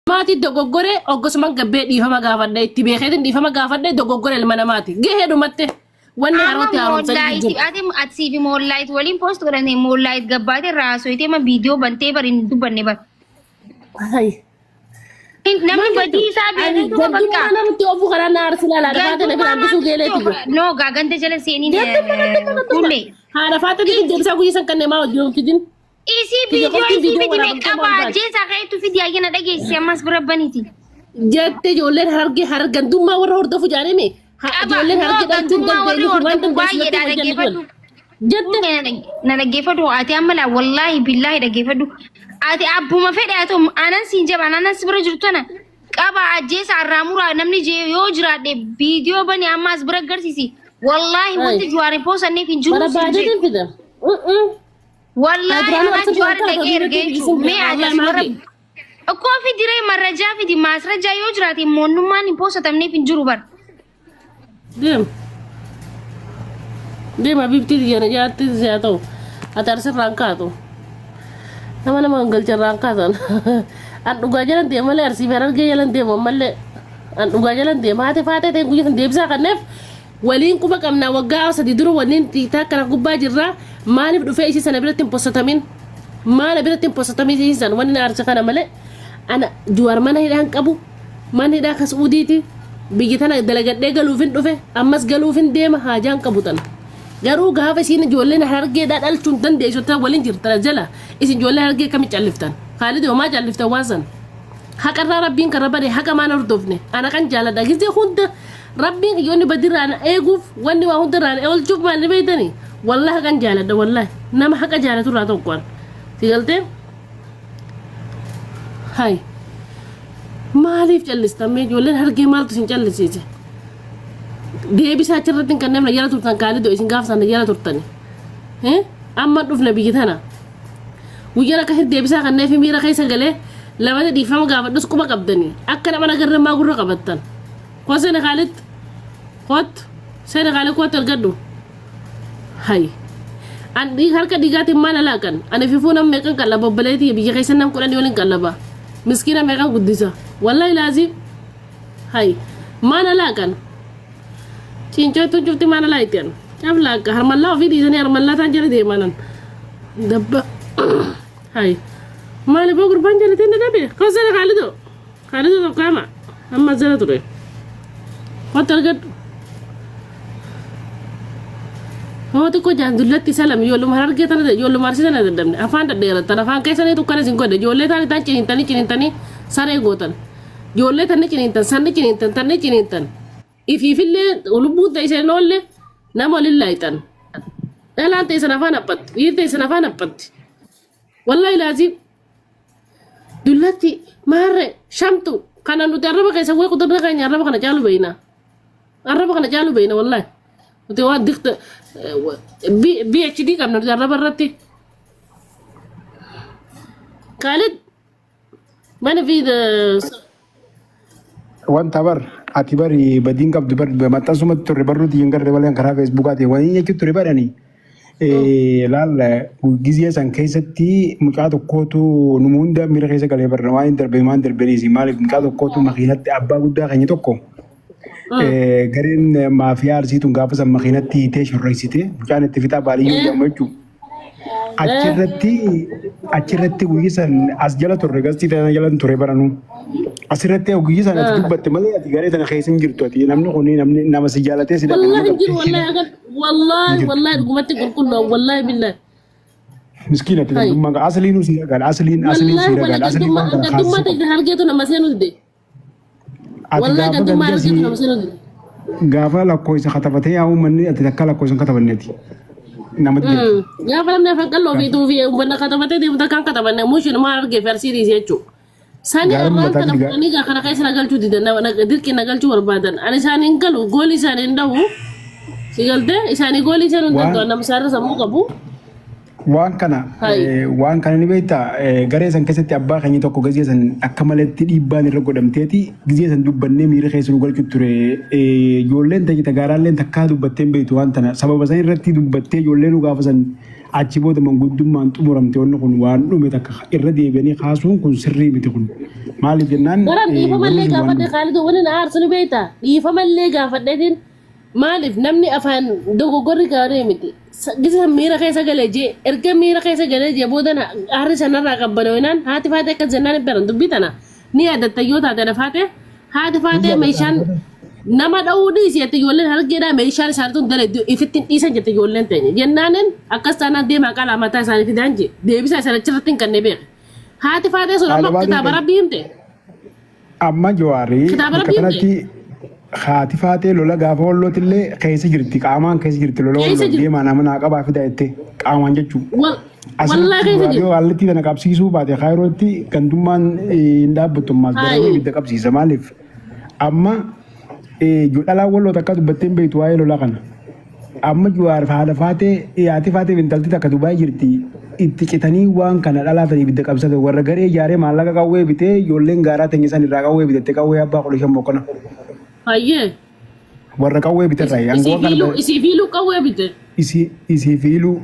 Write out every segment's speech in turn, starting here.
Mati dogoggore oggosuma gabbee dhiifama gaafadhe itti beekeetiin dhiifama gaafadhe dogoggore ilma namaati. Gahee dhumatte wanni harooti haaromsanii jiru. Ati siifi moonlaayit waliin poost godhanii moonlaayit gabbaate raasoo itee ma viidiyoo bantee bariin dubbanne bar. Namni badii isaa beekatu bakka. Namatti ofu karaa na arsila la rafaate na biraan bisuu geeleeti. No gaagante jala seeniin kulle. Haa rafaate bikin deebisaa guyyisan kanneen maa hojii hojjetin. Isi viidiyoo isi fidime qaba jecha kaitu fidi ayina dhageessi ammas birabbaniiti. Jette ijoolleen hargandummaa warra hordofu jaanime. Ijoolleen hargandummaa dandeenyu wanta baay'eedha dhaggeeffadhu. Jette na dhaggeeffadhu ati amma wallahi billahi dhaggeeffadhu. Ati abbuma fedhe haa ta'u anan siin jaba anan bira jirtu tana qaba ajjeesa arraamuraa namni yoo jiraadhe viidiyoo bani ammas bira agarsiisi. Wallahi wanti juwaare poosanneef hin jiru. Barabaadeetiin fida. والله أنا جوار دقير جيتو ما أجلس أكو في دري مرة جا في دي ماسرة جا يوجراتي مونو ما نبوسة تمني في جروبر ديم أبي بتيجي أنا جات زيادو أتارس رانكاتو nama manggil cerangkatan an uga jalan dia malah arsi beran ge jalan dia malah an uga jalan dia mate fate te kuyi dia bisa kan nef walin kuma kam na waga sa di duro wanin ti ta kana ku bajira mali du fe isi sana bilatin posatamin mala bilatin posatamin isi san wanin arsi kana male ana juar mana hidan kabu man hida kas uditi bigitana dalaga de galufin du fe ammas galufin de ma hajan kabutan garuu gaafa isiin ijoolleen hargee dhaadhalchuun dandeessu waliin jirtan jala isin ijoollee hargee kami calliftan Khalid homaa calliftan waasan haqarraa rabbiin kan rabade haqa maan hordofne ana kan jaaladha gisee hunda rabbiin yoonni badiraan eeguuf wanni waa hundarraan oolchuuf maalli beeytani wallahi kan jaaladha wallahi nama haqa jaalatu irraa tokkoon sigaltee hay maaliif callistan mee ijoolleen hargee maaltu isin callisiise deebisa achirratti kan namni yala turtan Khalid isin gaafsan yala turtani amma dhufna biyitana wiyana ka deebisa kan neefi miira keessa galee lamada dhiifama gaafadhus quba qabdani akka nama nagarra maa gurra qabattan ko sene Khalid kot argadhu hay an di harka digati mana lakan ana fifuna mekan kala bobbaleeti biya keessa nam kulan yolin kalaba miskina mekan guddisa wallahi lazim hay mana lakan cinco itu cuma mana lah itu, apa lagi? Harmallah video ini harmallah tanjir deh manan, dabba, hai, mana bagus banjir itu nih tapi, kau sana Khalid tuh kama, amma zara tuh deh, kau tergad, kau tuh kau jangan dulu ti salam, yolum harga kita nih, yolum marsi sana deh damne, afan tak deh, tanah afan kaisa nih tuh kan singko deh, yolle tani cinintani, sare gotan, yolle tani cinintan. Ififille ulubut taisa nolle nama lillaitan elan taisa nafana pat taisa nafana pat wallahi lazim dulati mare shamtu kana nuti araba kaisa way kudurna kanya araba kana jalu beina wallahi uti wa dikta BHD kam nuti araba ratti Khalid mana vida wan tabar atibari badin kab dubar mata sumat to rebaru di ngar rebal yang kara Facebook ati wani yake to rebarani lal giziya san kaisati mukado kotu numunda mira kaisa kale barna wa inter be man der berisi malik mukado kotu makinati abba gudda kanya tokko garin mafia arsitu ngapa sam makinati te shurraisite mukane tifita bali yamachu achirratti guyyisan as jala turre gasti tana jala turre baranu asirratti guyyisan ati dubbatte malee ati garee tana keessan jirtu ati namni kun namni nama si jaalatee si wallahi dhugumatti qulqulluu wallahi billahi miskiina ati dhumma asliin si ragal asliin si ragal asliin dhumma ati hargeetu nama seenu dide wallahi dhumma hargeetu nama seenu dide gaafa lakkoo isa katabatee yaa uummanni ati takka lakkoo isa katabanneeti nama dide yaa falamne fakkaloo fi tuufi uummanni katabatee deemta kan katabanne mushin maa argee farsiirii jechuudha Sani orang kan ni gak karena kayak senagal cuti dan dirki nagal cuar badan. Ani sani galu goli sani ndawu. Sigal deh, sani goli sani ndawu. Nam sara samu kabu. Wan kana ni beta gare san kasati abba kan yito ko gaziya san akamaletti dibani rogodam teti gaziya san dubbanne mire khaysu gol kuture yollen ta kita garallen takka dubbatten beitu antana sababa san ratti dubbatte yollen gafa san achi booda manguddummaan xumuramte wanni kun waan dhume takka irra deebi'anii kaasuun kun sirrii miti kun maaliif jennaan Garan dhiifamallee gaafadhe Khaalidoo wani na aarsu beektaa dhiifamallee gaafadheetiin maaliif namni afaan dogoggorri gaarii miti gisa miira keessa galee jee erga miira keessa galee jee booda aarri sanarraa qabbanoonaan haati faatee akka jennaan beran dubbii tana ni yaadatta yoo taate dhafaate haati faatee meeshaan nama dha'uu dhiisi jette ijoolleen hargeedhaa meeshaan isaaniitu dalee ifittiin dhiisan jette ijoolleen ta'e jennaanin akkas taanaan deemaa qalaa mataa isaanii fidaan jee deebisaa isaan achirratti hin kannee beeke haati faatee sun amma kitaaba rabbii himte amma Jawaarii kanatti haati faatee lola gaafa hollootillee keessa jirti qaamaan keessa jirti lola holloo deemaa nama naa qabaa fida jettee qaamaan jechuudha. Wallaahi keessa jirti. Haalli tana qabsiisuu baate kaayirootti gandummaan hin dhaabbattummaas garuu ibidda qabsiisa maaliif amma dhalaan walloo takka dubbatteen beektu waa'ee lola kana amma Jawaar haadha faatee haati faatee intalti takka Dubaay jirti itti citanii waan kana dhalaatan ibidda qabsate warra garee ijaaree maallaqa qawwee bitee ijoolleen gaaraa teenyisan irraa qawwee bitatte qawwee abbaa 15 mokkona. Hayyee. Warra qawwee biterraa isii fiiluu qawwee bite. Isii fiiluu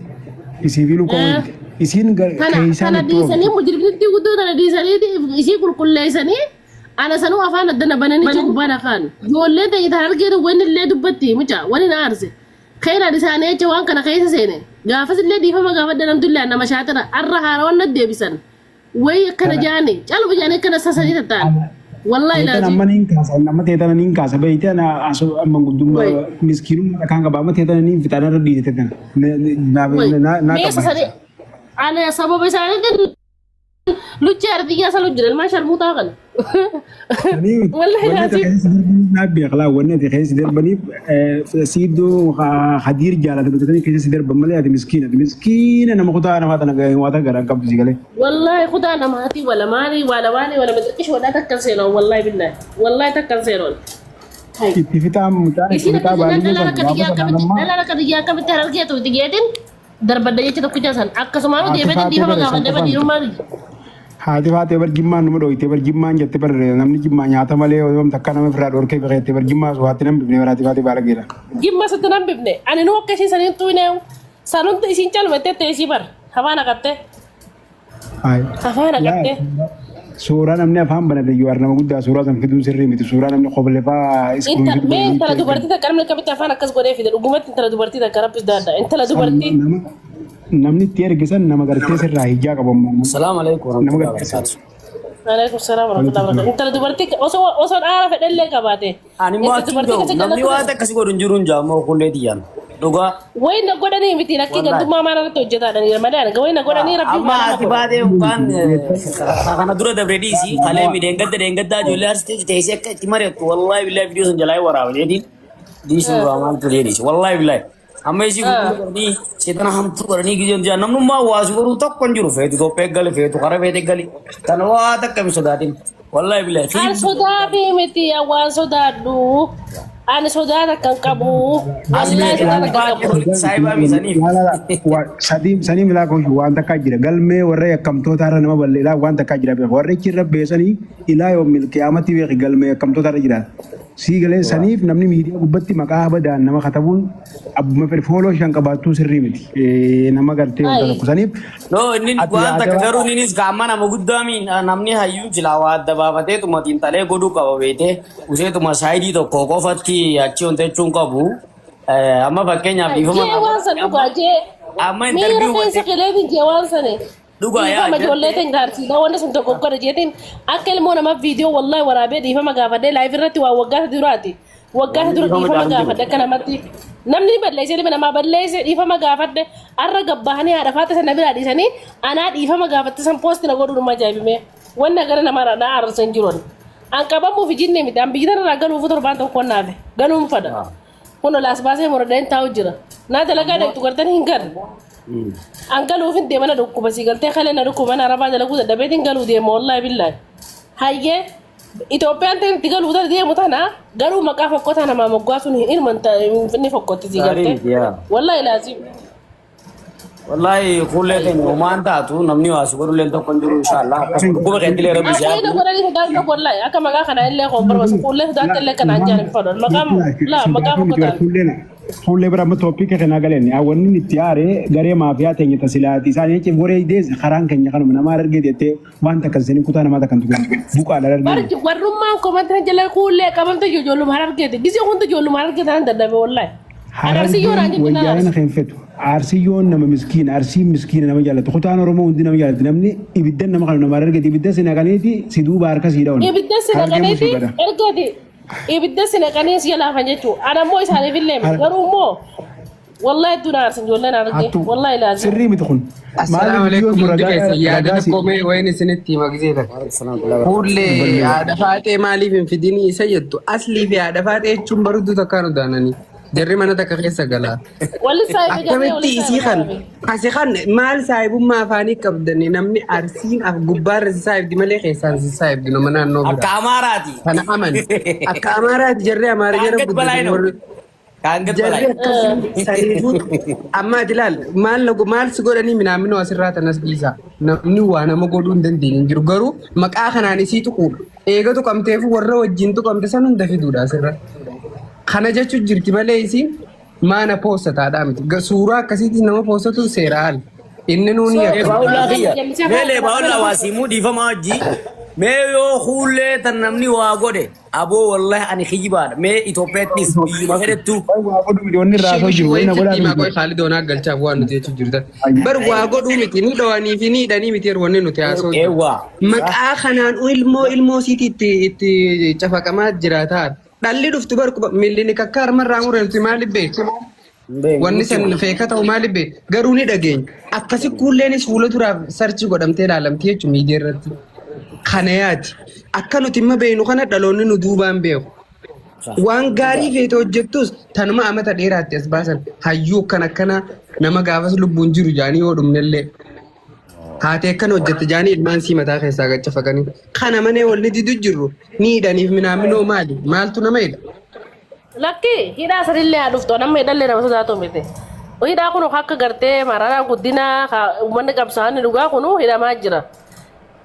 qawwee bite. Isiin kana dhiisanii mujirbitti guddoo tana dhiisanii isii qulqulleessanii ana sanuu afaan addana bananii gubbaa kaan ijoollee ta'e tan argeetu wanni illee dubbatti mucaa wani na aarse khayraan isaanii jecha waan kana keessa seene gaafas illee dhiifama gaafa danamtullee nama shaatira arra haarawan na deebisan wayi akkana jaani calbu jaani akkana sasanii tattaan wallahi laati nama teetana niin kaasa beeyte ana aso amma guddummaa miskiinummaa kan qaba amma teetana niin fixaana irra dhiisete tana meesa sanii ana sababa isaanii luchi ardiyaa salu jiran ma sharmuutaa kana wallahi laati nabi akhlaq wanne te khaysi derbani sido khadir jala tabtani khaysi derban male ati miskina nama khuda ana fatana wata garan kam sigale wallahi khuda ana mati wala mali wala madkish wala takkanselo wallahi billahi wallahi takkanselo hay ittifitam muta ittifita bali la kadiya kam taralge to digetin darbadda jecha tokko jaasan akkasumaan deebete dhiifama gaafadhe badhiiru maali haati faatee barjimmaan numa dhoyte barjimmaan jette bar namni jimmaa nyaata malee yoom takka nama firaa dhorkee beekte barjimmaa suwaatti nam bifne waraati faatee baalageedha. Jimma sitti nam bifne ani nu akka isheen saniin tuuneewu sanumti isiin calmettette isii bar hafaan haqatte. Hafaan haqatte. Suuraa namni afaan banate yoo nama guddaa suuraa san fiduun sirrii miti suuraa namni qoblefaa iskuun. Mee intala dubartii takka namni akkamitti afaan akkas godhee fide dhugumatti intala dubartii takka rabbis daadda intala dubartii. Namni itti ergisan nama gartee sirraa hijaa qabamu. Assalamu alaikum warahmatullahi wabarakatuh. Alaikum salam warahmatullahi wabarakatuh. Intala dubartii osoo dhaara fedhallee qabaate. Ani mootii namni waan akkasii godhu hin jiru hin jaamoo kullee diyyaan. Dhugaa. Wayi na godhanii miti lakkii gantummaa maana irratti hojjetaadhaan malee ani wayi na godhanii rabbii. Amma ati baatee waan kana dura dabre dhiisi kalee mi deengaddaa ijoollee arsitee teessee akka itti mari'attu wallahi billahi viidiyoo san jalaa waraaba jeetiin dhiisi waan turee dhiisi wallahi billahi. Amma isii gurguranii seetana hamtuu godhanii gijoon jaa namnummaa waasii godhuu tokko hin jiru feetu Itoophiyaa gali feetu kara feete gali kana waa takka mi sodaatin wallahi billahi. An sodaa fi miti waan sodaadhu ani sodaata kan qabu wallahi sodaata kan qabu. Saayibaa miisaniif. Sanii milaa kun waan takkaa jira galmee warra yakkamtoota irra nama balleedhaa waan takkaa jira beeku warra ichi irra beesanii ilaa yoo milkiyaamatti beeki galmee yakkamtoota irra jira. Siigalee saniif namni miidiyaa gubbatti maqaa badaan nama katabuun abbuma fedhe fooloo shan qabaattuu sirrii miti nama gartee wanta tokko saniif. No inni waan takka garuu innis gaamma nama guddaa namni hayyuu jilaa waa adda baafatee tumatiin talee godhuu qaba beekee useetuma saayidii tokko qofatti achi wanta jechuun qabu amma fakkeenyaaf dhiifama. Jee waan san dhugaa jee. Amma interviyu wanti. Miira jee waan sane. Dhugaa yaa. Dhiifama ijoollee ta'in gaarsiidha wanti sun tokko godha jeetiin akka ilmoo nama viidiyoo wallahi waraabee dhiifama gaafadhee laayif irratti waa waggaata duraati. Waggaata dura dhiifama gaafadhe akka namatti namni balleessee dhibba namaa balleessee dhiifama gaafadhe arra gabbahanii haadha faata sana biraa dhiisanii anaa dhiifama gaafatte san poosti na godhu dhuma ajaa'ibime wanni agara namaa naa arsan jiruun. An qabamuuf jinne miti an biyya irraa galuufu torbaan tokko naafe galuun fada. Kun olaas baasee muradeen taa'u jira. Naa dalagaa dheetu gartanii hin galu. An galuuf hin deemana dhukkuba si galtee kalee na dhukkuba na arabaa dalaguu dadhabeetiin galuu deema wallahi billahi. Hayyee Itoophiyaan ta'e itti galuu deemu tana garuu maqaa fokkootaa namaa moggaasuun hin ilmanta inni fokkootti si galtee. Wallahi laazim. Wallahi kullee ta'e homaan taatu namni waasi godhullee tokko hin jiru inshallah. Dhukkuba keetilee rabbi isaa. Akka godhanii sodaatu wallahi akka maqaa kana illee qoon barbaasu kullee sodaatu illee kana anjaan hin fadhu. Maqaa fokkootaa. fuullee bira amma tooppika kana galeen awwanni itti aare garee maafiyaa teenya tasilaati isaan jechuun waree idees karaan keenya kanuma namaa argee jettee wanta akkasiin kutaa namaa takkan tuqe buqaadha argee. Barji warrummaan komantina jala kuullee qabamte ijoolluma argeete gisee hundi ijoolluma argeete an dadhabe wallahi. Harargeen wayyaana kan fetu arsiyyoon nama miskiin arsiin miskiina nama jaallatu kutaan oromoo hundi nama jaallatu namni ibiddan nama kana nama argee ibidda sina kaneeti si duuba harka si dhawan. Ibidda sina kaneeti ergate ibidda sina kanees jalaafa jechuun anammoo isaaniif illee garuu immoo wallahi iddoo naarsin ijoolleen argee wallahi ilaalcha. Sirrii miti kun. Assalamu alaikum dukeessa yaada koomee wayin isinitti magizee takka. Fuullee yaada faatee maaliif hin fidini isa jettu aslii fi yaada faatee jechuun baruutu takka nu daananii. Jarri mana takka keessa galaa. Akkamitti isii kan asi kan maal saahibummaa afaanii qabdanii namni arsiin af gubbaarra si saahibdi malee keessaan si saahibdi nama naannoo biraa. Akka Amaaraati. Kana aman akka Amaaraati jarri Amaara jara guddatu. Jarri akkasii saniifuu amma ati ilaal maal si godhanii minaaminoo asirraa tanas dhiisa namni waa nama godhuu hin dandeenye jiru garuu maqaa kanaan isii tuquudha. Eega tuqamteef warra wajjin tuqamte san hunda fiduudha asirra. Kana jechuun jirti malee isiin maana poostataadhaa miti. Suuraa akkasiitiin nama poostatu seeraan inni nuuni Meelee baawulaa waasimuu dhiifamaa wajji mee yoo fuullee tan namni waa godhe aboo wallahi ani kijibaadha mee Itoophiyaattis biyyuma fedhettu. Khaalid Onaa galchaaf waan nuti jechuun jirtan. Bar waa godhuu miti ni dhawanii fi ni hidhanii miti wanni nuti haasoo. Maqaa kanaan ilmoo siiti itti cafaqamaa jiraataa. Dhalli dhuftu barku milli kakka harmarraa mureelti maaliif beeku? Wanni san feeka ta'u maaliif beeku? Garuu ni dhageenya. Akkasi kuulleenis fuula duraaf sarchi godhamtee ilaalamti jechuun miidiyaa irratti. Kana yaati. Akka nuti imma beenu kana dhaloonni nu duubaan beeku. Waan gaarii feete hojjettus tanuma amata dheeraatti as baasan hayyuu akkana nama gaafas lubbuun jiru jaanii yoo dhumnellee. Haatee akkan hojjette jaanii ilmaan sii mataa keessaa gachafaqanii. Kana manee walni didu jirru ni hidhaniif minaaminoo maali? Maaltu nama hidha? Lakki hidhaa sanillee haa dhuftu nama hidhallee nama sodaatu miti. Hidhaa kun akka gartee mararaa guddina uummanni qabsaa'anii dhugaa kun hidhamaa jira.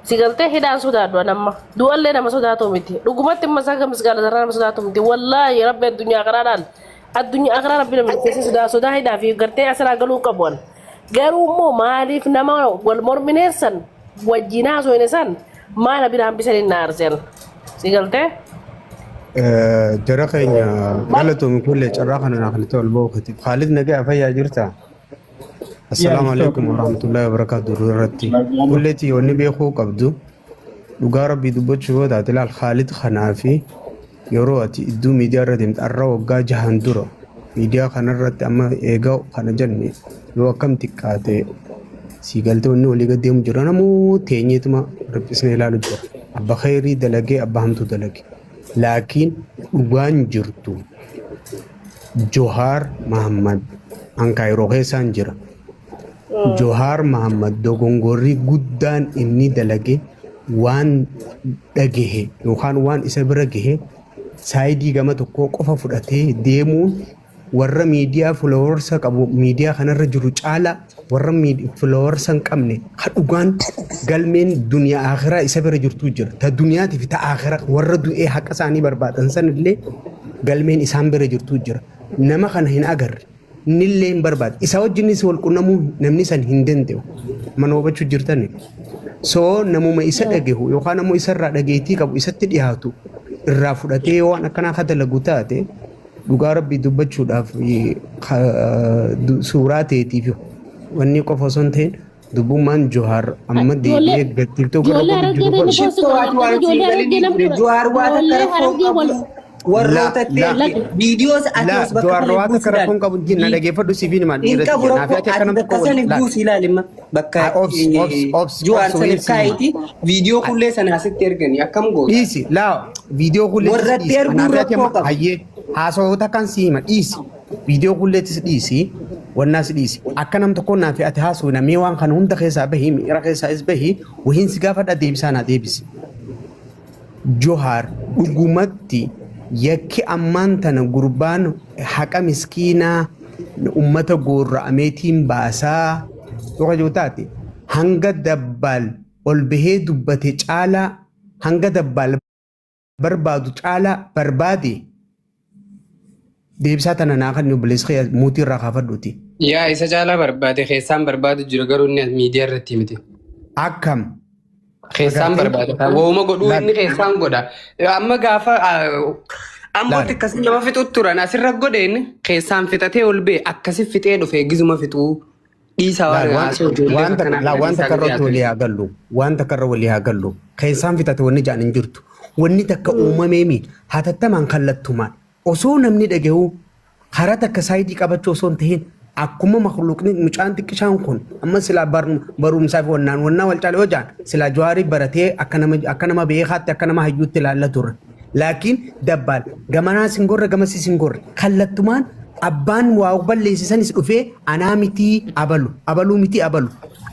Si galtee hidhaan sodaadhu nama du'allee nama sodaatu miti. Dhugumatti masaa misgaala sarara nama sodaatu miti. Wallaahi rabbi addunyaa karaadhaan addunyaa karaa rabbi nama keessee sodaa hidhaa fi gartee asirraa galuu qabuun. Garuu immoo maaliif nama wal mormineessan wajjin haasoo san maala biraan bisanii na arsen si galtee. Jara keenya galatoomii kullee carraa kana naa kanatti ol ba'uukati. Khaalid nagaa fayyaa jirta. Assalaamu alaikum warahmatullahi wabarakatuh irratti. Kulleetii wanni beekuu qabdu dhugaa rabbii dubbachuu yoo taate ilaal Khaalid kanaa fi yeroo ati iddoo miidiyaa irra deemte har'a waggaa 6 dura miidiyaa kanarratti amma eegaa kana jenne yoo akkam xiqqaate si galtee wanni walii gad deemu jira namuu teenyeetuma riphisnee ilaalu jira. Abba khayrii dalagee abba hamtuu dalage. Laakiin dhugaan jirtu Johaar Mahammad Ankaayiroo keessaan jira. Johaar Mahammad dogongorrii guddaan inni dalage waan dhagahe yookaan waan isa bira gahe saayidii gama tokko qofa fudhatee deemuun warra miidiyaa followersa qabu miidiyaa kanarra jiru caala warra followersa hin qabne hadhugaan galmeen duniyaa akhiraa isa bira jirtu jira. Ta duniyaatiif ta akhiraa warra du'ee haqa isaanii barbaadan sanillee galmeen isaan bira jirtu jira. Nama kana hin agarre nillee hin barbaade isa wajjinis wal qunnamuu namni san hin danda'u mana hubachuu jirtan. So namuma isa dhagehu yookaan namuu isarraa dhageetii qabu isatti dhiyaatu irraa fudhatee waan akkanaa akka dalagu taate dhugaa rabbii dubbachuudhaaf suuraa ta'eetiif wanni qofa osoo hin ta'in dubbummaan Johaar amma deebi'ee gattiftoo gara Johaar waan warroota viidiyoos ati warroota kara kun qabu jinna dhageeffadhu sibiin maal dhiirratti naafi ati akkanam bakka san buus ilaalima bakka Johaar saniif kaayiti viidiyoo kullee sana asitti erganii akkam gootu dhiisi laa viidiyoo kullee warratti erguu rakkoo qabu hayyee haasawota kan siima dhiisi viidiyoo kulleettis dhiisi wannaas dhiisi akka nam tokko naafi ati haasoo namee waan kana hunda keessaa bahii miira keessaa is bahii wahiin si gaafadha deebisaa naa deebisi. Johaar dhugumatti yakki ammaan tana gurbaan haqa miskiinaa ummata goorra ameetiin baasaa tokko jiru taate hanga dabbaal ol bahee dubbate caalaa hanga dabbaal barbaadu caalaa barbaade deebisaa tana naa kan obboleessa mootii irraa kaafadhuuti. Yaa isa caalaa barbaade keessaan barbaadu jiru garuu inni miidiyaa irratti miti. Akkam Keessaan barbaade. Wooma godhuu inni keessaan godha. Amma gaafa ambooti akkasii nama fixuutti turan asirra godhe inni keessaan fixatee ol bee akkasi fixee dhufe gizuma fixuu dhiisaa wanta karratti walii haa gallu wanta karra walii haa gallu keessaan fixate wanni jaan hin jirtu wanni takka uumameemi hatattamaan kallattumaan osoo namni dhaga'u karaa takka saayidii qabachuu osoo hin ta'in akkuma makluuqni mucaan xiqqishaan kun amma silaa barumsaa fi wannaa wal caalee hojaan silaa jawaarii baratee akka nama beekaatti akka nama hayyuutti ilaalla turre laakiin dabbaal gamanaa singorre gamasi singorre kallattumaan abbaan waa balleessisanis dhufee anaa mitii abaluu mitii abalu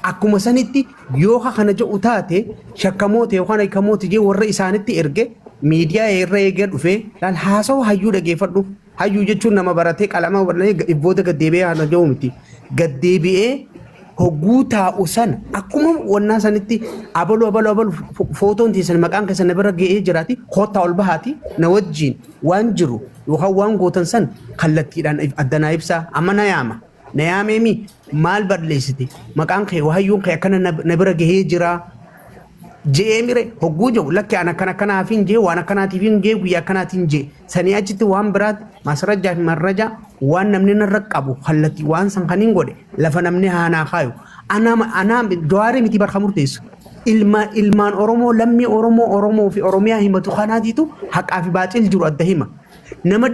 akkuma sanitti yoo kana jedhu taate shakkamoota yookaan hiikamoota jee warra isaanitti erge miidiyaa irra eegee dhufee laal haasawaa hayyuu dhageeffadhu hayyuu jechuun nama baratee qalama ibboota gaddeebi'ee haala jedhu miti gaddeebi'ee hogguu taa'u sana akkuma wannaa sanitti abalu footoon teessan maqaan keessan na bira ga'ee jiraati koottaa ol bahaati na wajjiin waan jiru yookaan waan gootan san kallattiidhaan addanaa ibsaa amma na yaameemi maal balleessite maqaan kee hayyuun kee akkana na bira ga'ee jira jee mire hogguu jiru lakki an akkana kanaafin jee waan akkanaatiifin jee guyyaa akkanaatiin jee sanii achitti waan biraati masrajaa fi marrajaa waan namni narra qabu kallatti waan san kaniin godhe lafa namni haanaa kaayu anaa jawaarii miti barka murteessu ilmaan oromoo lammii oromoo fi oromiyaa himatu kanaatiitu haqaa fi baacil jiru adda hima nama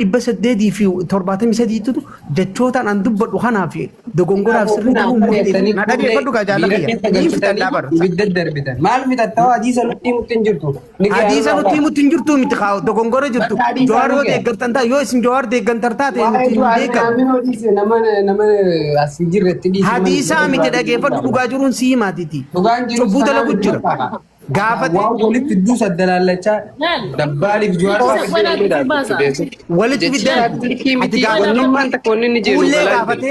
873 jechootaan an dubbadhu kanaa fi dogongoraaf sirrii ta'uu murteessu na dhageeffadhu gaa jaalladha ni fitan dhaabar maal fitattawaa hadiisa nutti himutti hin jirtu. hadiisa nutti himutti hin jirtu miti kaa dogongora jirtu jawaar yoo deeggartan taate yoo isin jawaar deeggantar taate nuti hin deeggan nama asii jirretti dhiisi. hadiisaa miti dhageeffadhu dhugaa jiruun si himaatiti cubbuu dalagu jira gaafate walitti duusa dalaallachaa dabbaaliif walitti biddeen ati gaafannummaan takka wanni inni jiru ullee gaafate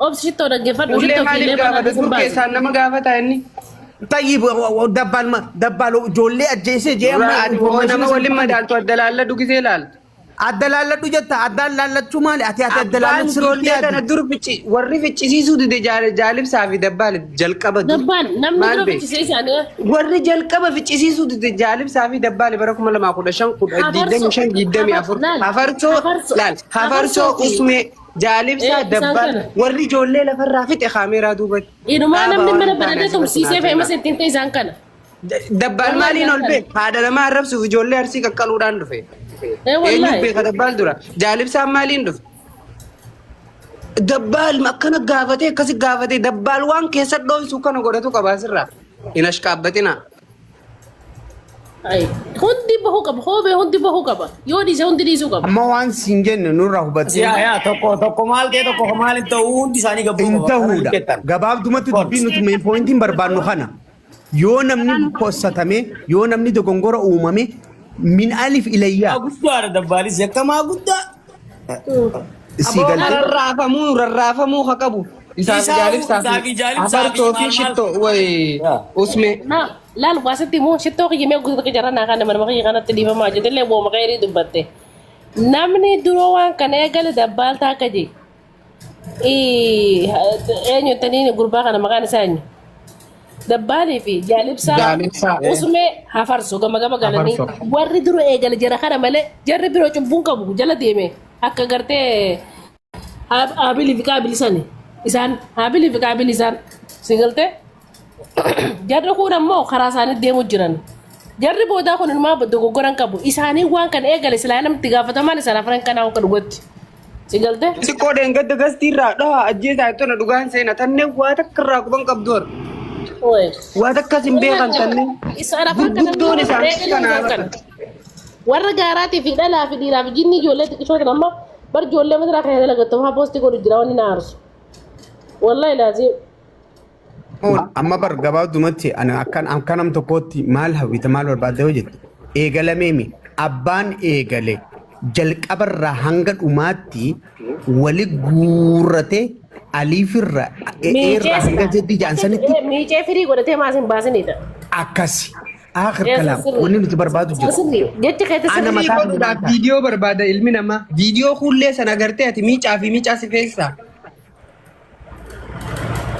obsi shittoo dhaggeeffadhu ullee shittoo maaliif gaafate dur keessaan nama gaafata inni tayyib dabbaal ijoollee ajjeesee jee nama waliin madaaltu addalaalla dugisee laaltu. addalaalladhu jetta addaan laallachuu maali ati addalaalladhu sirriitti Ijoollee kana dur warri ficcisiisuu dide jaalibsaa fi dabbaal jalqaba dur. dabbaan namni dura ficcisiisee isaanii Warri jalqaba ficcisiisuu dide jaalibsaa fi dabbaal bara 2015 hafarsoo usmee jaalibsaa dabbaal warri ijoollee lafarraa fixe kaameeraa duubatti. inumaa namni mana baratee tumsiisee fe'ama settiin ta'e isaan kana. Dabbaal maaliin ol bee haadha namaa arrabsuuf ijoollee arsii qaqqaluudhaan dhufe. Eenyu beeka dabbaal dura jaalibsaan maaliin dhufe? Dabbaal akkana gaafatee akkasi gaafatee dabbaal waan keessa dhoofisuu kana godhatu qabaasirraa hin ashkaabbatinaa. Hundi bahuu qaba hoobee hundi bahuu qaba yoo dhiise hundi dhiisuu qaba. amma waan siin jenne nurraa hubattee yaa tokko maal ta'e tokko maal hin ta'u hundi isaanii gabbuu hin ta'uudha gabaabdumatti dubbii nuti mee poointiin barbaannu kana yoo namni possatame yoo namni dogongora uumame min alif ilayyaa guddaadha dabbaalis yakkamaa guddaa. si galte Rarraafamuu haa qabu. Isaaf jaalibsaa fi afartoo fi shittoo usmee. Laal waasitti immoo shittoo kiyyamee guutuu jarra naa kan nama kiyya kanatti dhiifamaa jirti illee booma qeerii dubbatte. Namni duroo waan kana eegale dabbaal taaka jee. Eenyu taniin gurbaa kana maqaan isaa eenyu. Dabbaalii fi jaalibsaa usmee hafarsu gama galanii warri dura eegale jara kana malee jarri biroo cubbuun qabu jala deeme akka gartee haabilii fi qaabilisani isaan haabilii fi qaabilisaan sigaltee jarri kun ammoo karaa isaanii deemu jiran jarri boodaa kun ilmaa dogoggoran qabu isaanii waan kana eegale silaa namatti gaafatamaan isaan afran kanaa akka dhugatti sigaltee. Xiqqoo deengadda gastiirraa dhahaa ajjeesaa ittoo na dhugaan seena tanneen waa takka irraa quban qabdu hor. Waa takkas hin beekan tanneen. Gurguddoon isaanii kanaa. Warra gaaraatii fi dhalaa fi dhiiraa fi jinni ijoollee xiqqishoo kan amma bar ijoollee masiraa kan dalagattamu haa poostii godhu jira wanni na aarsu. Wallahi laazim. amma bar gabaabdumatti akkanam tokkotti maal hawwita maal barbaadde yoo jettu eegalameemi abbaan eegale jalqabarraa hanga dhumaatti wali guurrate aliifirra eerra hanga jedhi jaansanitti miicee firii godhatee maasin baasinidha. akkasi آخر كلام وني نتبربادو جد جت كيت أنا ما Fiidiyoo viidiyoo barbaada ilmi namaa viidiyoo hullee sana agartee ati miicaa fi miicaa si keessa.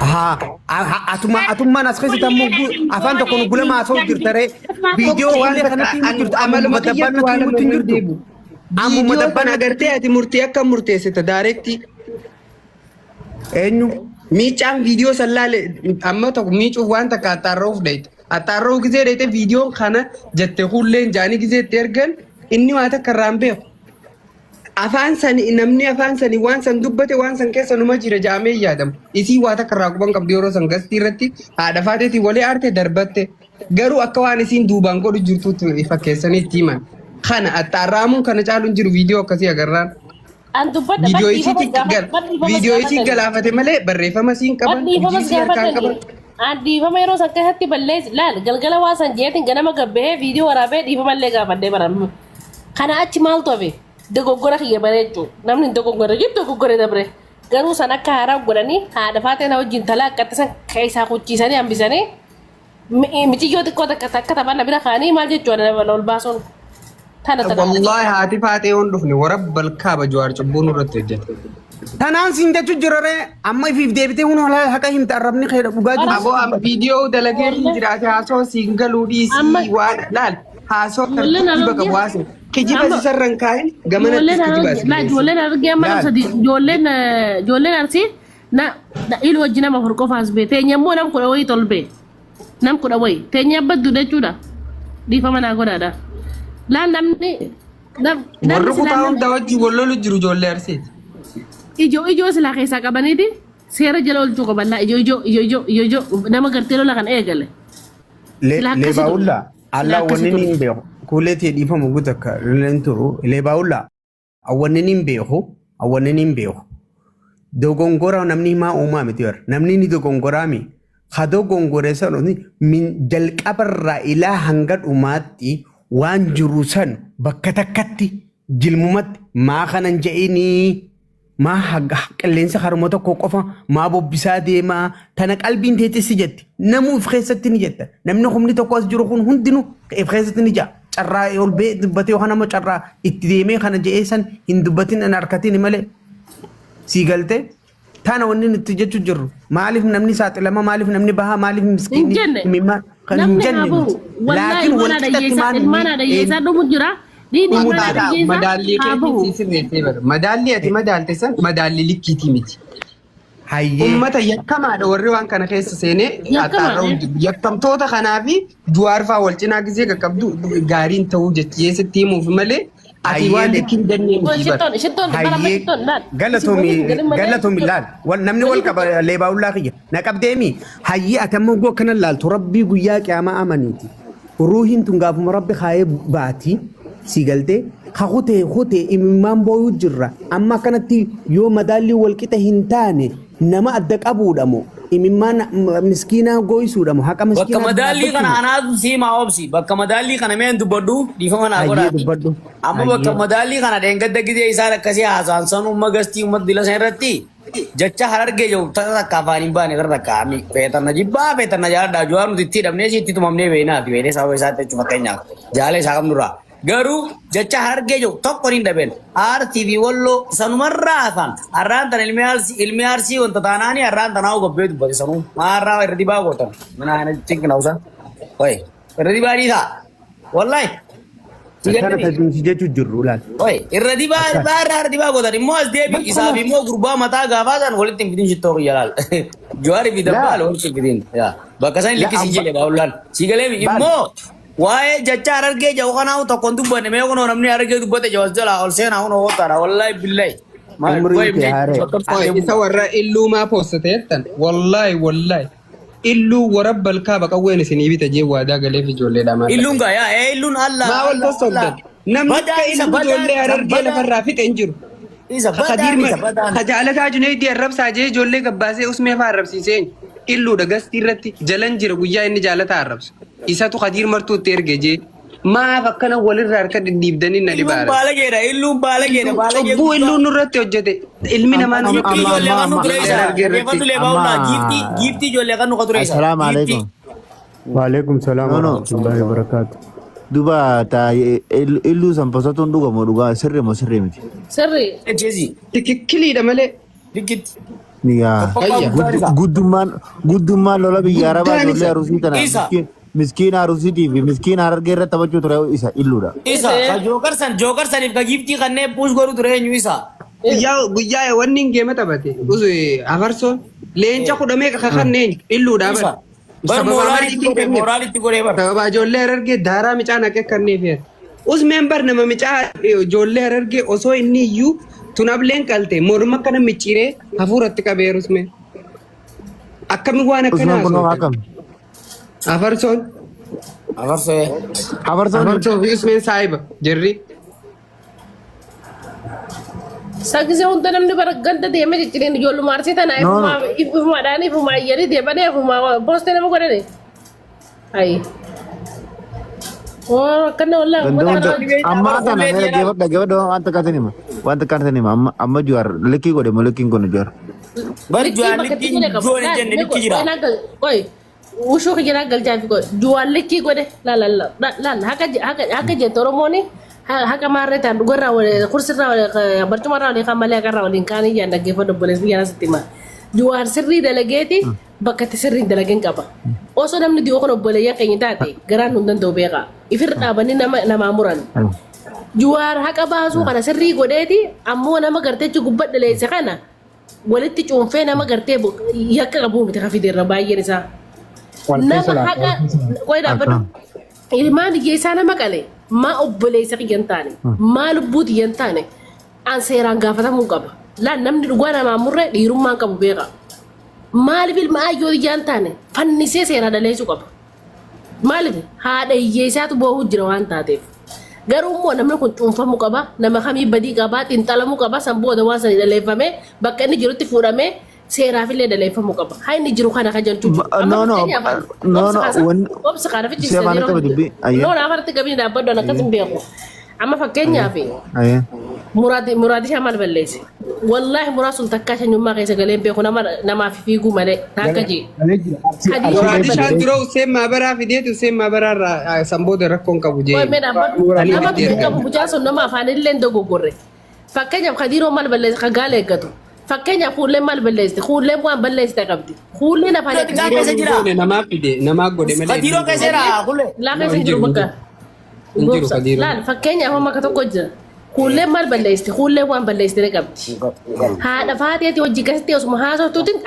ها أتوما ناس خيسة تمو أفان تكون قولا ما أصول جرتاري فيديو والي خنتي مجرت أمو مدبان نتي مجرتو أمو Viidiyoo مدبان kana agartee ati murtii akka murteessite daareekti. أنو Miicaan viidiyoo sallaale amma tokko miicuuf waan takka attaarroof dheeyte. Attaarroo gisee dheeyte viidiyoon kana jette hulleen jaanii gisee itti ergan inni waa takka irraan beeku. Afaan sani namni afaan sani waan san dubbate waan san keessa numa jira jaamee yaadamu. Isii waa takka irraa quban qabdi yeroo san gastii irratti haadha faateetii walii aarte darbatte. Garuu akka waan isiin duubaan godhu jirtuutti fakkeessanii itti himan. Kana attaarraamuun kana caaluun jiru viidiyoo akkasii agarraan. An dubbadha Viidiyoo isii galaafate malee barreeffama isiin qaban hojii isii harkaan qaban. An dhiifama yeroo san keessatti balleessi laal galgala waa san jeetiin ganama gabbahee viidiyoo waraabee dhiifamallee gaafadhee baran. Kana achi maaltu hafe dogoggora kiyya bareechu namni dogoggora jiru dogoggora dabre garuu san akka haaraa godhanii haadha faateen wajjin talaa akkatti san keessaa kuchiisanii hambisanii miciyyoo xiqqoo takka taphanna bira kaanii maal jechuudha ol baasuun. Wallahi haati faatee hoon dhufne warabbal kaaba jawaar cubbuun irratti hojjete. tanaan siin jechu jirare amma ifiif deebitee hun hola haqa himta arrabni khayra dhugaa jiru Aboo am viidiyoo dalagee hin jiraate haasoo siin galuu dhiisii waan laal haasoo tartiiba bakka waase kijiba sisarran kaa'in gamanatti kijiba la ijoolleen argee amma nam sadi ijoolleen arsi na ilu wajjin nama furqoo faas bee teenya immoo nam kudha wayii tolbee nam kudha wayii teenya abbaddu jechuudha dhiifama naa godhaadha laan namni warri kutaa hunda wajjin wallolu jiru ijoollee arsiiti. Ijo sila keessa qabaniiti seera jala oolchuu qaban laa ijo nama gartee lola kan eegale. Lebaawulla Allah wanni niin beeku kuuleetii dhiifamu guutakka leen turu lebaawulla wanni niin beeku dogongora namni himaa uumaa miti bar namni ni dogongoraami ha dogongore sanoni min jalqabarraa ilaa hanga dhumaatti waan jiru san bakka takkatti jilmumatti maa kanan je'inii ما حق قلين سخر متى كوقفا ما بو بسادي ما تنا قلبي انت تسجت نمو في خيستني جت نمنهم ني تقواس جروخون هندنو في خيستني جا چرا يول بي دبتي وخنا ما چرا اتديمي خنا جيسن هندبتين انا اركتين ملي سيغلته تانا وني نتجچ جرو مالف نمني سات لما مالف نمني بها مالف مسكين مما كان جن لكن ولا ما انا يسا دو مجرا madaalli keetiin sirreessee bara madaalli ati madaalte san madaalli likkiitii miti. Ummata yakkamaadha warri waan kana keessa seenee yakkamtoota kanaa fi duwaarfaa wal cinaa gisee qaqqabdu gaariin ta'uu jechiyeesitti himuuf malee ati waan likkiin dannee miti bara. Galatoomii laal namni wal qaba leebaawullaa kiyya na qabdeemi hayyee atammoo goo kana laaltu rabbii guyyaa qiyaamaa amaniiti ruuhiin tun gaafuma rabbi kaayee baati. Sigalte khute imimman boyu jirra amma kanatti yo madalli walqita hintane nama adda qabudamo imimman miskina goysudamo haqa miskina bakka madalli kana anaatu sima obsi bakka madalli kana men dubaddu difama na godha amma bakka madalli kana dengadda gide isa rakkasi hasan sanu magasti ummat dila sanratti jecha hararge jo takka fani bane garaka ami petanna jibba petanna jada juaru ditti damne sitti tumamne veena ati vene sawo isate chumakenya jale sagam nura garu jecha harge jo tokko ni daben RTV wallo sanumarrafan arranta ilmi arsi wonta tanani arranta nawo gobbe dubbe sanu marra irdi ba gotan mana ana think nausa oi irdi ba dita wallahi kana tadin jechu jirru lan oi irdi ba irdi ba gotan mo as debi isabi mo gurba mata gafasan walitin bidin shito yalal juari bidabal walitin bidin ya bakasan likisi jele baulan sigale immo wae jecha arge jaw kana to kondu bane me kono namni arge dubbate jawas jala ol sena hono hotara wallahi billahi ma isa warra illu ma postetan wallahi illu warabbal kaaba qawwen isini bita je wada gale fi jolle da ma illun ga ya illun allah ma wal postotan namni ka illu jolle arge la farra fi tenjiru isa bada kajalata junaidi arab saje jolle gabbase usme fa arab sisen illu da gasti irratti jalan jira guyyaa inni jaalata arrabsu isatu qadir martu tergeje ma fakkana walirra harka dibdani na dibara illu balageera bu illu nurratti hojjete ilmi namaa nu gifti jolle kanu qadure assalamu alaykum وعليكم السلام No, no. ورحمة الله وبركاته. Duba ta illu san fasatun duga mo duga mo sirri miti. Sirri. Jezi. Tikikili da male. Dikit. Niya Ayya. guddummaan lola biyya arabaa Guddaan ijoollee arusii tana isa. miskiina arusiitii fi miskiina harargee irratti taphachuu ture isa illuudha. Isa ka jookar saniif ka giftii kanneen puus godhu ture eenyu isa. Guyyaa wanni hin geema taphate. Afarsoon leenca kudhamee kakanneen illuudha Isa. bara. Bar moraalitti godhee bar. Sababa ijoollee harargee daaraa micaa naqee kanneen fe'ate. Usmeen bar nama micaa ijoollee harargee osoo inni iyyuu tunableen qalte morma kana micciiree hafuuratti qabeeru usmeen. Akkami waan akkanaa Usman kunoo akkam. Afarsoon. Afarsee. Afarsoon fi usmeen saahiba jirri. Saggise hunda namni bara ganda deemee ciccireen ijoolluma arsii tana ifumaadhaan ifuma ayyanii deemanii ifuma poostee nama godhani. Ayi. Akkana walaa. Amma tana dhaggeeffadhu wanta kan hima wanta kan hima amma juwar likkii godhe mo likkiin kun juwar. Bar juwar likkiin joon hin jenne likki jira. Oi. Ushuu kijira galchaa fi godhe juwar likkii godhe laala haka jette Oromooni. Haka marre tan dugarra wale kursirra wale barcumarra wale kamale agarra wale kaani jaan dhaggeeffadhu obbolees biyya nasittima. Juwaar sirrii dalageeti bakka itti sirrii dalageen qaba. Osoo namni dhiyoo kan obboleeyyaa keenya taate garaan nu danda'u beeka. Ifirra dhaabanii namaa muran. Juwaar haqa baasuu kana sirrii godheeti ammoo nama garteechi gubbaa dhaleesse kana walitti cuunfee nama gartee yakka qabu miti hafideerra baay'een isaa. Nama haqa qoy dhaabbadhu. Ilmaan hiyyeessaa nama qalee. Ma obboleessa kiyyan taane ma lubbuuti yan taane an seeraan gaafatamuu qaba laan namni dhugaa namaa murre dhiirummaan qabu beeka maaliif ilma ayyoo yan taane fannisee seeraa daleessuu qaba maaliif haadha hiyyeessaatu boo'uu jira waan taateef garuu immoo namni kun cuunfamuu qaba nama kamii badii qaba xinxalamuu qaba san booda waan sanii daleeffamee bakka inni jirutti fuudhamee seeraafillee daleeffamuu qaba haa inni jiru kana kan jalchuu obsa kana fichi afarratti gabii dhaabbadhu an akkas hin beeku amma fakkeenyaaf muraadii shamal balleesse wallaahi muraa sun takkaa shanyummaa keessa galeen beeku namaaf fiiguu malee taakka jee Muraadishaan dura Useen maabaraa fideetu Useen maabaraa sanbooda rakkoon qabu jee. nama qabu bucaa sun nama afaanillee dogoggorre fakkeenyaaf kadiiroo mal balleesse kagaa leeggatu fakkeenyaaf fuulleen maal balleessite fuulleen waan balleessite qabdi fuulleen afaan Goone namaa fide namaa godhe malee. Kadiiroo keessa jira kulle. Laafa isin jiru bakka. Injiru kadiiroo. Laal fakkeenyaaf amma akka tokko jira. Fuulleen maal balleessite fuulleen waan balleessite qabdi. Haadha faateeti hojii keessatti osuma haasoftuutiin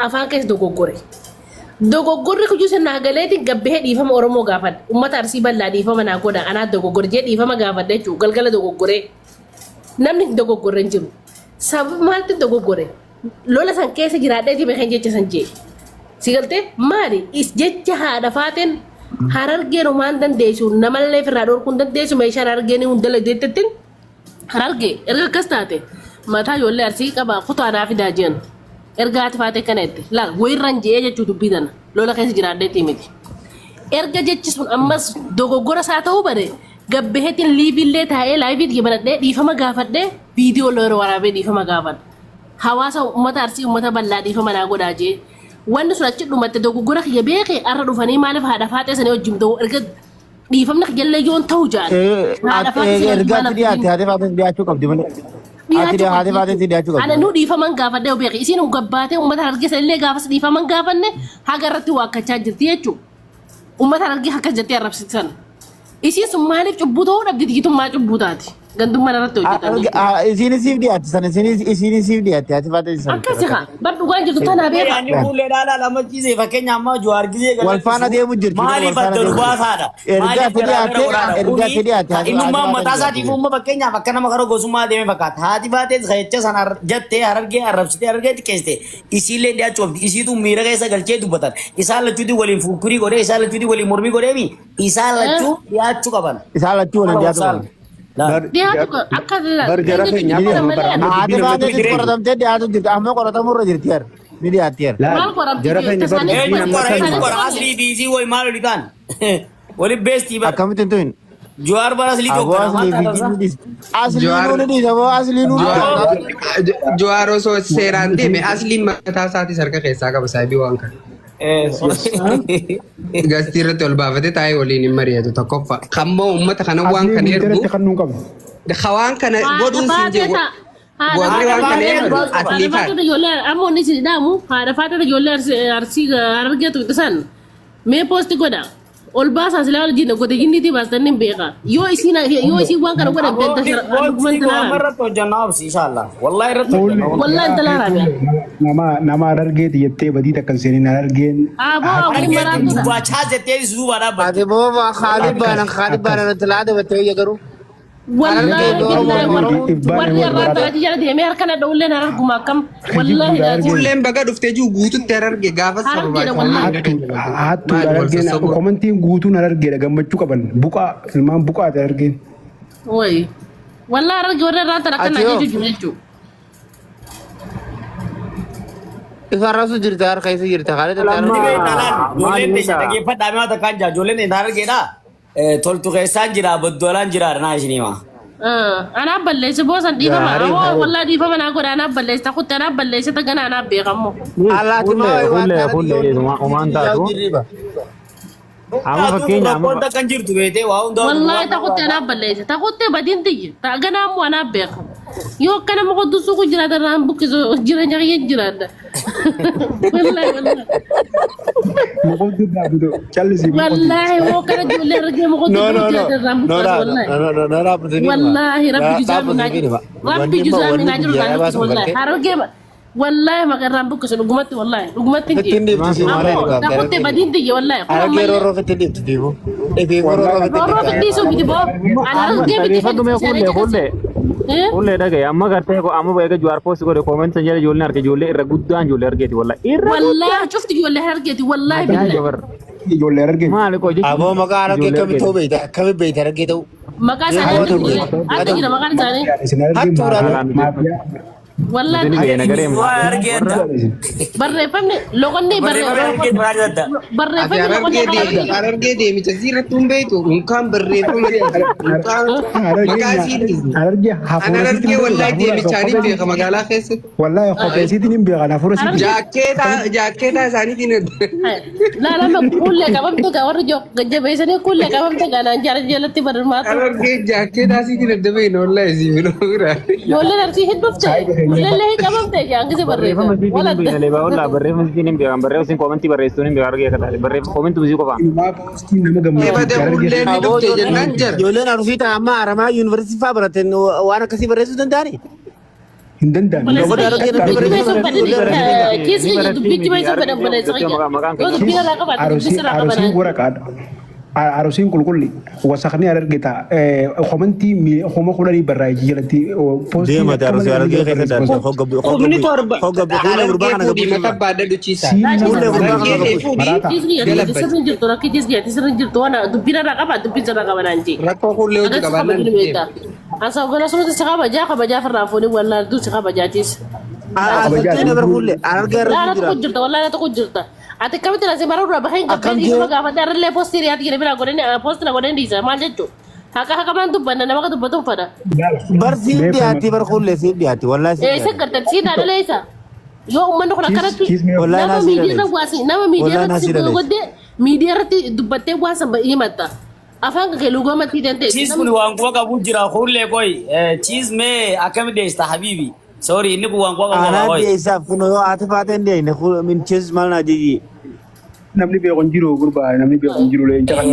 afaan keessa dogoggore. Dogoggorri kujuu sirnaa galeetiin gabbee dhiifama Oromoo gaafadha. Uummata Arsii bal'aa dhiifama naa godha anaa dogoggore jee dhiifama gaafadha jechuudha galgala dogoggoree. Namni dogoggorre hin jiru. Sababa maaltu dogoggore lola san keessa jiraadheeti beekan jecha san jee si galtee maali is jecha haadha faateen harargeen waan dandeessu namallee firraa dhorkuun dandeessu meeshaan harargeen hundala deettettiin harargee erga akkas taate mataa ijoollee Arsii qabaa kutaadhaa fidaa jiran erga haati faatee kana itti laal wayirran jee jechuu dubbii tana lola keessa jiraadheeti miti erga jechi sun ammas dogoggora isaa ta'uu bare gabbeetiin liivillee taa'ee laayiviit gibanadhee dhiifama gaafadhee viidiyoo loora waraabee dhiifama gaafadha. Hawaasa uummata Arsii uummata bal'aa dhiifama naa godhaa jee wanni sun achi dhumatte dogoggora kiyya beekee arra dhufanii maaliif haadha faatee sanii wajjin ta'u erga dhiifamni kiyyallee yoon ta'u jaan. Ergaatti dhiyaate haati faatee dhiyaachuu qabdi malee. Haati faatee dhiyaachuu qabdi. Ana nu dhiifaman gaafadhee beeke isiin gabbaatee uummata Harargee illee gaafas dhiifaman gaafanne haga irratti waakkachaa jirti jechuudha. Uummata Harargee akka jettee arrabsiisan. Isin sun maaliif cubbuu ta'uu dhabdi digitummaa cubbuu taati. Gandummaa irratti hojjetan. Isiin siif dhiyaatte sana isiin siif dhiyaatte haati faatee sana. Akkasi haa bar dhugaan jirtu tanaa beeka. Yaani fuullee dhaalaa lama ciisee fakkeenya ammaa Jawaar gisee galatti. Wal faana deemu jirti. Maaliif adda dhubaasaadha? Ergaatti dhiyaate. Innummaa mataa isaatiif uumma fakkeenyaaf akka nama karaa gosummaa deeme fakkaata. Haati baatees jecha sana jettee Harargee arrabsitee Harargee xiqqeessite. Isiillee dhiyaachuu qabdi. Isiitu miira keessa galchee dubbatan. Isaan lachuuti waliin fuukkurii godhee isaan lachuuti waliin mormii godheemi. Isaan lachuu dhiyaachuu qaban. Isaan lachuu waliin dhiyaatu qaban. Dhiyaatu akka Barjara keenya haati faatee qoratamtee dhiyaatu jirti amma qoratamuu irra jirti yer ni dhiyaatti yer. jara keenya Asli diisii way maal oli taan. Wali beestii bara. Akkamitti hin ta'in. Jawaar bara asli Aboo asliinuu ni dhiisa aboo asliinuu. Jawaar osoo seeraan deeme asliin mataa isaatii harka keessaa qaba saayibii waan kana. Gastii irratti ol baafatee taa'ee waliin hin mari'atu tokkoffaa. Kammoo uummata kana waan kana ergu kan nuun qabu. waan kana godhuun siin jedhu warri waan kana ergu atliifaa. Ammoo ni si dhaamu haadha faata ijoollee arsii argeetu isan mee poosti godha. Ol baasaa silaa wal jina godhe ginniitii baastan hin beeka. Yoo isiin waan kana godhan beekta argument nama irratti hojjannaa obsi inshallah. Wallahi irratti hojjannaa. Wallahi intala raame. Nama argeeti jettee badii takkan seenin argeen. Aboo maraatu. Bachaa jettee isuu baadhaa badii. Ati booba Khalid baanan talaata battee jedharu. Wallahi warri irraa taati jala deemee harkana dhawulleen arguma akkam. Wallahi Fulleen baga dhuftee jiru guututti arge gaafa sarbaata. Hattuu argeen komantiin guutuun argeedha gammachuu qaban buqaa ilmaan buqaati argeen. Wayi. Wallahi arge warri irraa taati akkana jechuudha jechuudha. Ifarrasu jirta harka isa jirta Khalid. Ijoolleen dhaggeeffadhaa mi'aata kan jaa ijoolleen hin argeedhaa. Toltu keessaan jira boddolaan jira naa isiniima. Anaa balleesse boosan dhiifama. Wallahi dhiifama naa godha anaa balleesse takutti anaa balleesse tagana anaa beekamu. Amma fakkeenya Wanta kan jirtu beetee waa hundaa. Wallahi takutti anaa balleesse takutti badiin tiyyi ganaa ammoo anaa beekamu. Yoo akkana muka dusuu kun jiraata irraan bukkisu jireenya kiyya jiraata. Wallahi. Wallahi woo kana ijoollee argee muka dusuu jiraata irraan bukkisu wallahi. Wallahi rabbi juzaaminaa jiru irraan bukkisu wallahi. Harogee wallahi makarraan bukkisu dhugumatti wallahi dhugumatti takutti badiin tiyyi wallahi. Argee rooroo fitti dhibtu diibu. Rooroo fiddiisuu miti boo. Argee miti fiddiisuu. Ulle dhagaye amma gartee amma beeka juwaar post godhe comment san jala ijoolleen arge ijoollee irra guddaan ijoollee argeeti wallahi wallahi cufti ijoollee argeeti wallahi ijoollee argeeti maali ko jechuudha Aboo maqaa argee kami ta'uu beekta kami beekta argee ta'u. maqaa isaanii adda jira maqaan isaanii wallahi barreeffamni loqonni barreeffamni argee deemicha sirratti hin beektu unkaan barreeffama maqaa isiiti. Argee wallahi deemichaanii beeka magaalaa keessatti. Wallahi kopheesiitiin hin beekan hafuura Jaakkeetaa isaaniitiin laalama kuullee qabamte warri jabeessanii kuullee qabamte ganaan jalatti barmaatu. Argee jaakkeetaa isiitiin adda beekna wallahi isii minoo biraa. Ijoolleen arsii hedduufte ijoollee qabamte jaangise barreeffama. barreeffama isiin hin beekan barreeffama komentii barreessituun hin beekan argee kataale barreeffama komentii musii qofaan. Ijoolleen arfiita amma Aramaa yuunivarsiitii fa'aa barateen waan akkasii barreessuu danda'ani. hin danda'an. Arsiin waraqaadha. Arsiin qulqulli wasaqni argita komentii homa kudhanii barraa'ee jalatti poostii. Deemate arsii argee keessatti Humni torba fuula gurbaa kana gabbuu mata baadda duchiisa. Rakkoo fuullee hojii qabannaan. Asa gona suuti sakaba ja kabaja farafoni wala du sakaba jatis. Tene berkulle argee La ta kujurta wala ta kujurta. Ate kamite la semara ura bahin kapeni ko ga fata rele postiri ati gele bila godeni post na godeni disa mal jechu. Haka man dubbanna nama ka dubbatum fada. bar siin diyaati berkulle siin diyaati wallahi. Isa garta sina dalesa. Yo umman ko kanatti. Wallahi Nama media wasi nama media rati godde media rati dubbatte wasa ba imata. Afaan ke lugo mati dente. Cheese kuni wangu ka bujira khulle koi. Cheese me akam de sta habibi. Sorry inni ku wangu ka Ana koi. dia isa kuno yo ati faten dia ne min cheese mal na jiji. Namni beekon jiru gurbaa namni beekon jiru lee inta kan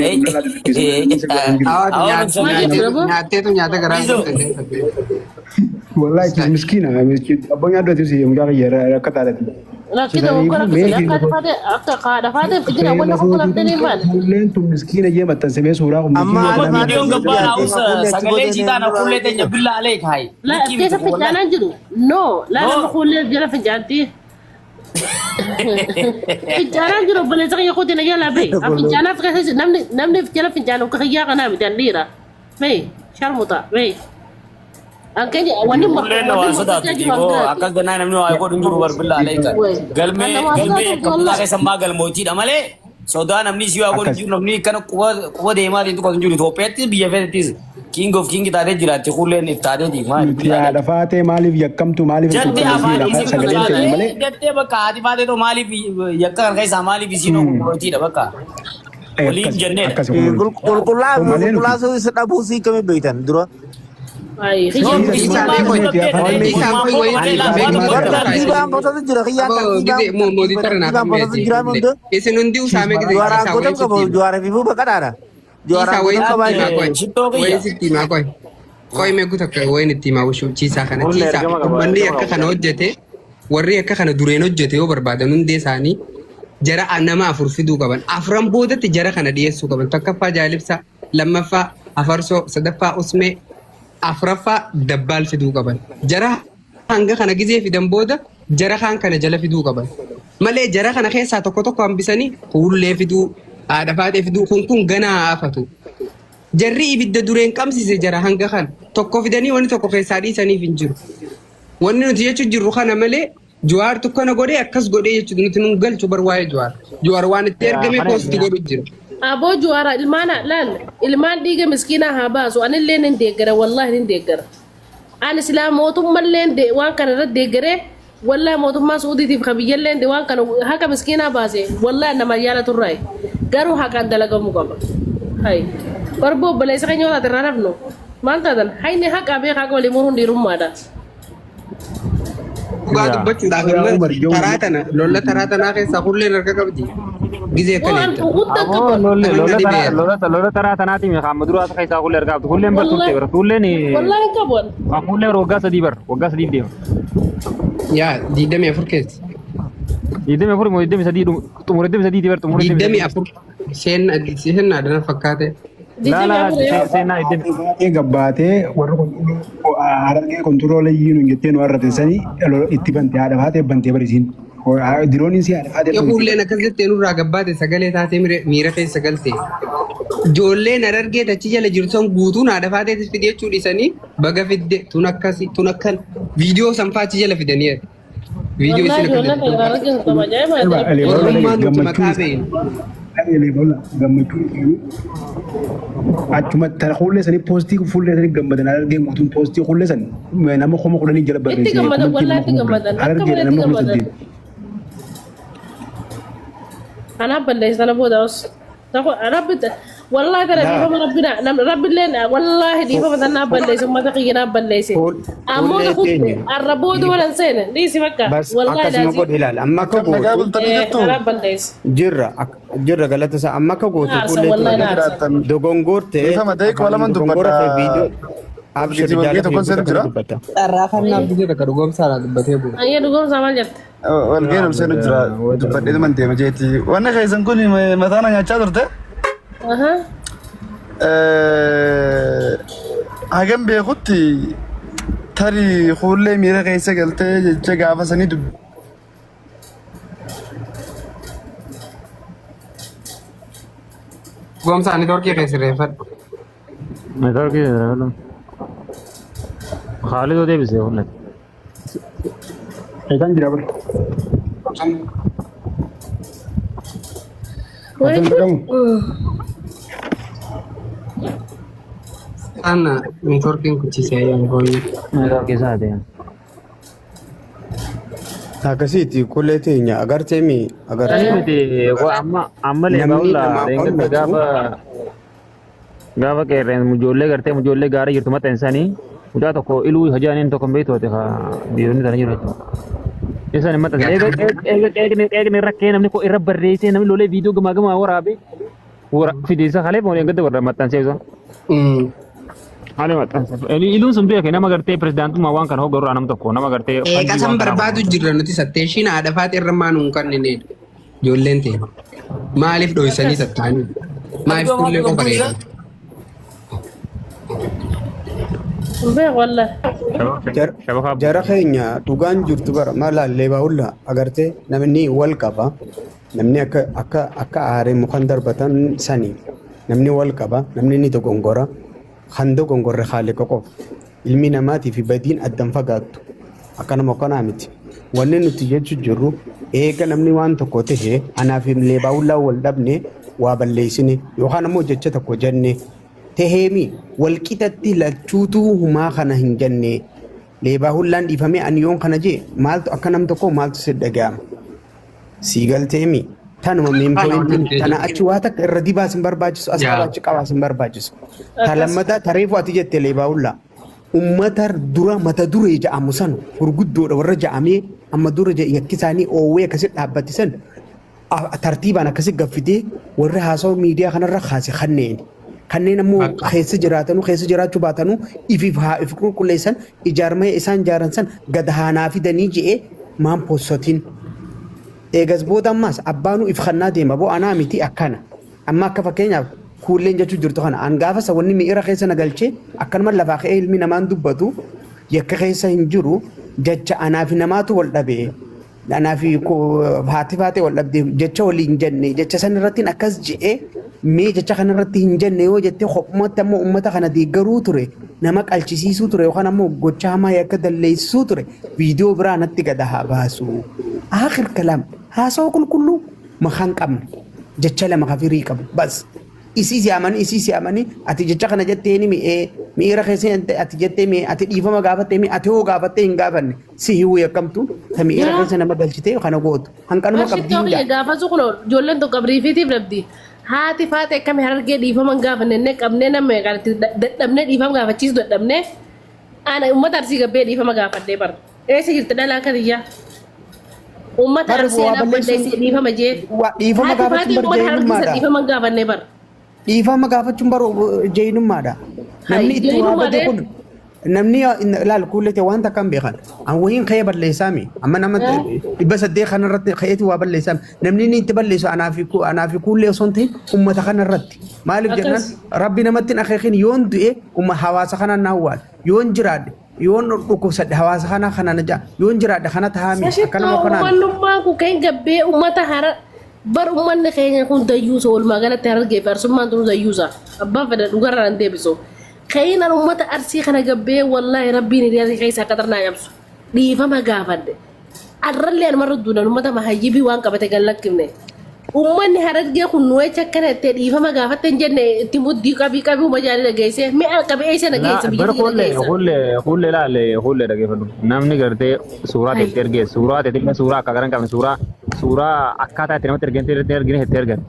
Nyaatteetu nyaata garaa wallahi miskina abban yaaddo tisi mudaa yara rakataadati. Lakini ukora kisaka fate akka kada fate fikira wala ko kala tene man. Leen tu miskina je matan sebe suuraa kun Amma Video gabana usa sagale jita na khulle te jabilla alek hai. La kesa fitana jiru. No, la na khulle jara fijanti. Fitana jiru bale saka yakoti na yala be. Fitana fikasa namne fitana fitana ko khaya kana bidan dira. Be, sharmuta, be. Angkanya wani Khulle na wasa da tigo akal gana namni wa ko dunjuru bar billa alek. Galme kabla ke samma galmoti da male. Soda namni siwa ko dunjuru namni kana ko de ma din ko dunjuru to petti biya fetis. King of King taatee jiraatti kulleen iftaateeti maali? Nuti haadha faatee maaliif yakkamtu maaliif Jattee afaan tuuqamti isiin sagaleen ta'e malee. jattee bakka haati faatee too maaliif yakka kan keessaa maaliif isiin ogummaatiidha bakka. Waliin jenneedha. Qulqullaasuu isa dhabuu sii kamii beektan dura. Ay, Tartiibaan gosoota jira kiyyaan tartiibaan. Mootii tara naaf Tartiibaan isin hundi usaame juaraan godhan qabu juaraan fi fuufa kadhaadha. Juaraan godhan qabaa wayin sitti himaa qoy. Qoy meequ takka wayin itti himaa ciisaa kana ciisaa. Manni akka kana hojjete warri akka kana dureen hojjete yoo barbaadan hundee isaanii jara nama afur fiduu qaban. Afran boodatti jara kana dhiyeessuu qaban. Tokkoffaa jaalibsaa, lammaffaa afarsoo, sadaffaa usmee, afraffaa dabbaal fiduu qaban. Jara hanga kana gizee fidan booda jara kaan kana jala fiduu qaban. Malee jara kana keessaa tokko tokko hambisanii fuullee fiduu, haadha faatee fiduu kun ganaa haafatu. Jarri ibidda dureen qabsiise jara hanga kan tokko fidanii wanni tokko keessaa dhiisaniif hin jiru. Wanni nuti jechuun jirru kana malee Jawaar tokkona godhee akkas godhee jechuudha nuti nun galchu barwaa'ee Jawaar. Jawaar waan itti ergame poosti godhu jira. Aboo Jawaara ilmaan dhiiga miskiinaa haa baasu anillee nin deeggara wallahi nin deeggara. Ani silaa mootummallee waan kana irratti deeggaree wallahi mootummaa Suudiitiif kabiyyallee waan kana haka miskiinaa baase wallahi nama yaala turraayi. Garuu haqaan dalagamuu qaba. Hay. Barboo baleessa keenya walaati irraa nafnu. Maal taatan hayni haqaa beekaa walii muruun dhiirummaadha. Dhugaa dubbachuudhaaf immoo taraa tana lola taraa tanaa keessaa hulleen harka qabdi. Gizee akkanitti. Lola taraa tanaatiin hamma duraa keessaa hullee harka qabdi. Hulleen bartuutte bara. Hulleen wallahi qabuun. Hulleen waggaa sadii bara. Waggaa sadii deema. Yaa 24 keessa. 24 moo 23 xumura 23 bara xumura 24 seen adana fakkaate. Seenaa gabbaatee warra harargee kontiroola yiinu jettee nu harrate sanii itti bantee haadha faatee bantee barisiin. Dirooniin si haadha faatee. Hulleen akkas jettee nurraa gabbaate sagalee taatee miira keessa galte. Ijoolleen harargee tachi jala jirtan guutuun haadha faateetis fidee jechuu dhiisanii baga fidde tun akkasi tun akkan viidiyoo sanfaachi jala fidanii. Viidiyoo isin achuma hullee sanii poostii fuullee sanii gammadan harargee guutuun poostii hullee sanii nama koma kudhanii jala barreessee. Itti gammadan wallahi itti gammadan. Harargee nama kudha saddeet. Anaaf balleessa sana booda os. Rabbi wallahi kana dhiifama rabbina rabbilleen wallahi dhiifama sana balleessa ummata kiyya naaf balleesse. Ammoo na kutte arra booda walan seene dhiisi bakka wallahi akkasuma godhe ilaala amma akka gootu anaaf balleessa. jirra galata isaa amma akka gootu kullee dogongorte viidiyoo abshir jaallatee Xarraafannaa biyya takka dhugoomsaadhaan dubbatee bu'u. Ayya dhugoomsaa maal jette? Walgeen ulseen jira dubbadhee dhuman deema jeeti. Wanni keessan kun mataana nyaachaa turte? Hagam beekutti tarii fuullee miira keessa galtee jecha gaafa sanii dubbi. Dhugoomsaan neetwoorkii keessa reeffadhu. Neetwoorkii reeffadhu. Khaalid odee bisee hullee. Eegan jira bara. Sana neetwoorkiin kuchisiyaa yoo booyyee. Neetwoorkii isaa ta'e. akkasiiti kullee teenya agartee mi agartee. Amma leebaawulla gaafa qeerreen ijoollee gartee ijoollee gaarii jirtu maxxan isaanii mucaa tokko iluu hojaaniin tokko beektu ati biiroonni sana jiru jechuudha. Isaan maxxansa eegni rakkee namni ko irra barreessee namni lolee viidiyoo gamaa waraabe fideessa kalee foonii gadda warra maxxansee isa. Haala maxxansa. Iluun sun beeke nama gartee pirezidaantummaa waan kana hoggaruu nama tokko nama gartee. Qasan barbaadu jirra nuti satteeshiin haadha faatee irra maan hin kanneen ijoolleen ta'e. Maaliif dho'isanii sattaanii? Maaliif kullee qofa reefu? Jara keenya dhugaan jirtu bara malaallee baa'ulla agartee namni wal qaba namni akka aaree mukaan darbatan sanii namni wal qaba namni ni dogongora kan dogongorre haale qoqof ilmi namaatii fi badiin addan fagaattu akka nama kanaa miti wanni nuti jechuu jirru eega namni waan tokko ta'e anaaf illee baa'ullaa wal dhabne waa balleessine yookaan ammoo jecha tokko jenne تهمي والكتتي لتشوتو هما خنا هنجنة ليبا هولان ديفامي أن يوم خنا جي مالتو أكنم تكو مالتو سدقام سيقال تهمي تانو ميم بوينتين تانا أشواتك الردي باسم برباجس أصحابك قواسم برباجس تلمتا تريفو أتيجت ليبا هولا ummatar dura mata dure ja'amu san gurguddoo warra ja'amee amma dura yakkisaanii oowwee akkasitti dhaabbatisan tartiibaan akkasitti gaffitee warri haasawaa miidiyaa kanarra kaase kanneen ammoo keessa jiraachuu baatanu if qulqulleessan ijaarmee isaan ijaaran san gad haanaa fidanii je'ee maan poossotiin eegas booda ammaas abbaanuu if kannaa deema boo anaa miti akkana amma akka fakkeenyaaf kuulleen jechuu jirtu kana an gaafa sawanni miira keessa nagalchee akkanuma lafaa ka'ee ilmi namaan dubbatu yakka keessa hin jiru jecha anaafi namaatu wal dhabee anaafi haati wal dhabdee jecha waliin jenne jecha san irratti akkas je'ee mee jecha kana irratti hin jenne yoo jettee qophumatti ammoo uummata kana deeggaruu ture nama qalchisiisuu ture yookaan ammoo gocha hamaa yakka dalleessisuu ture viidiyoo biraa natti gad haa baasu aakhir kalaam haasawaa qulqulluu makaan qabne jecha lama kafirii qabu bas. Isisi amani ati jecha kana jettee ni miira keessa ati jettee ati dhiifama gaafattee ati hoo gaafattee hin gaafanne si hiwuu yakkamtu ta miira keessa nama galchitee kana gootu hanqanuma qabdiin yaa gaafa sukulo ijoolleen tokko briifiitiif dhabdi haati faate akkami harargee dhiifama hin gaafanne qabnee nama qalti dadhabnee dhiifama gaafachiisu dadhabnee ana uummata arsii gabbee dhiifama gaafadhee bar eessa jirti dhalaa kaniyyaa uummata arsii dhaabballee dhiifama jee dhiifama gaafachuun barjeenummaadha dhiifama hin gaafanne bar dhiifama gaafachuun baru jeenummaadha namni itti waabate kun namni laal kuulete wanta kan beekan an wayin kaya balleessaami amma nama 800 kanarratti kayeti waa balleessaami namni ni itti balleessu anaafi kuullee osoo hin ta'in ummata kanarratti maaliif jennan rabbi namatti hin akeekin yoon du'e hawaasa kanaan naawwaal yoon jiraadhe yoon dhukkubsadhe hawaasa kana naja yoon jiraadhe kana tahaami akkanuma kanaan wannummaa ku kan gabbee ummata hara bar ummanni keenya kun dayyuusa walumaa galatti harargee fi arsummaan tunu dayyuusa abbaan fedha dhugarraan deebisu keenan ummata arsii kana gabbee wallaahi rabbiin hiriyaa keessa akka tarnaa cabsu dhiifama gaafadhe arrallee anuma rudduudhaan ummata mahayyibii waan qabate gallakkifne ummanni harargee kun nuwecha akkana itti dhiifama gaafatte hin jenne itti muddii qabii majaalii dhageesse mi'a qabee isa dhageesse bar kulle laale kulle dhageeffadhu namni gartee suuraa itti ergee suuraa akka garan qabne suuraa akkaataa itti namatti ergine itti ergan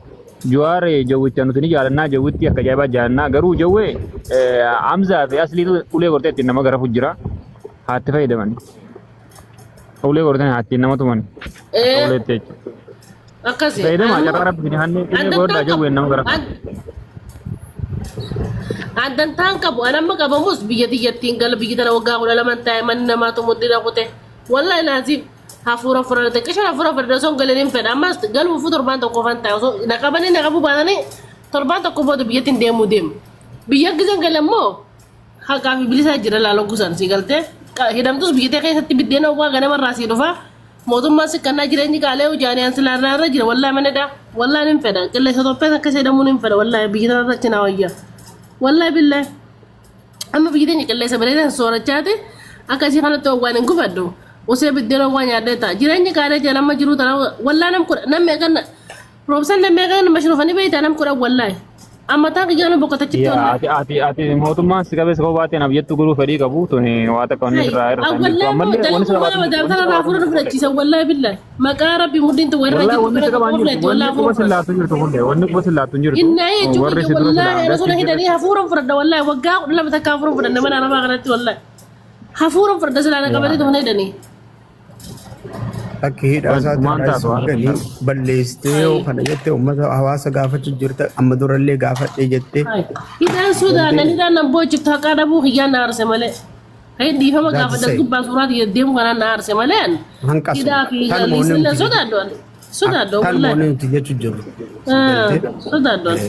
Juwaar jawwicha nuti ni jaalannaa jawwitti akka ajaa'ibaa jaalannaa garuu jawwee Hamzaa fi Asliitu ulee gortee ittiin nama garafu jira haatti fayyadaman ulee gortee haatti nama tuman uleetti jechuudha. Akkasii fayyadamaa jarraa rabbi hanni ulee gordaa jawween nama garafu. Addantaan qabu anamma qabamus biyya tiyyattiin gala biyyi tana waggaa 12 ta'e manni namaatu muddina kute wallahi naasiif hafuura furate kisha hafuura furate son galaniin fedha ammas galu fu torban tokko fan ta'e so naqabu baanani torban tokko booda biyyattiin deemu biyya gizan galammoo haqaa fi bilisa jira laaloo gusan si galte hidhamtus biyyatee keessatti biddeena waa ganama raasii dhufa mootummaa si kannaa jireenyi qaalee ujaaniyaan silaarraa jira wallahi manedha wallahi nin fedha qilleessa Itoophiyaa akka seedamu nin fedha wallahi biyya tana rachina wayya wallahi billahi amma biyya teenya qilleessa bareedan soorachaate akkasii kanatti waan hin gufadhu usee biddeena waan nyaaddeeta jireenyi qaalee jalama jiru tana wallahi nam meeqan roobsan nam meeqan mashrufani beeyta nam kudha wallahi amma taa qiyyaanu boqotachitti ati mootummaan si qabeessa koo baateen abiyyattu guruu fedhii qabu tuni waa takka wanni irraa irra wallahi wanni sirraa baatan raafura fudhachiisa wallahi billahi maqaa rabbi muddiin tu warra jiru wanni quba sillaatu hin jirtu innaa jechuun wallahi rasula hidhanii hafuuran fudhadha wallahi waggaa 12 takka hafuuran fudhanne mana arabaa kanatti wallahi hafuuran fudhadha silaana qabatee tuhne hidhanii Akka hidhaa isaatti balleessitee kana jettee uummata hawaasa gaafachuu jirta amma durallee gaafadhee jettee. Hidhaan hidhaan nan boojjiftu haqaa dhabuu hiyyaan na aarse malee. Hayi dhiifama gaafadha gubbaa suuraati deemu kanaan na aarse malee. Hidhaa fi jallisillee sodaaddoon. Kan moonee nuti jechuu jiru. Sodaaddoon.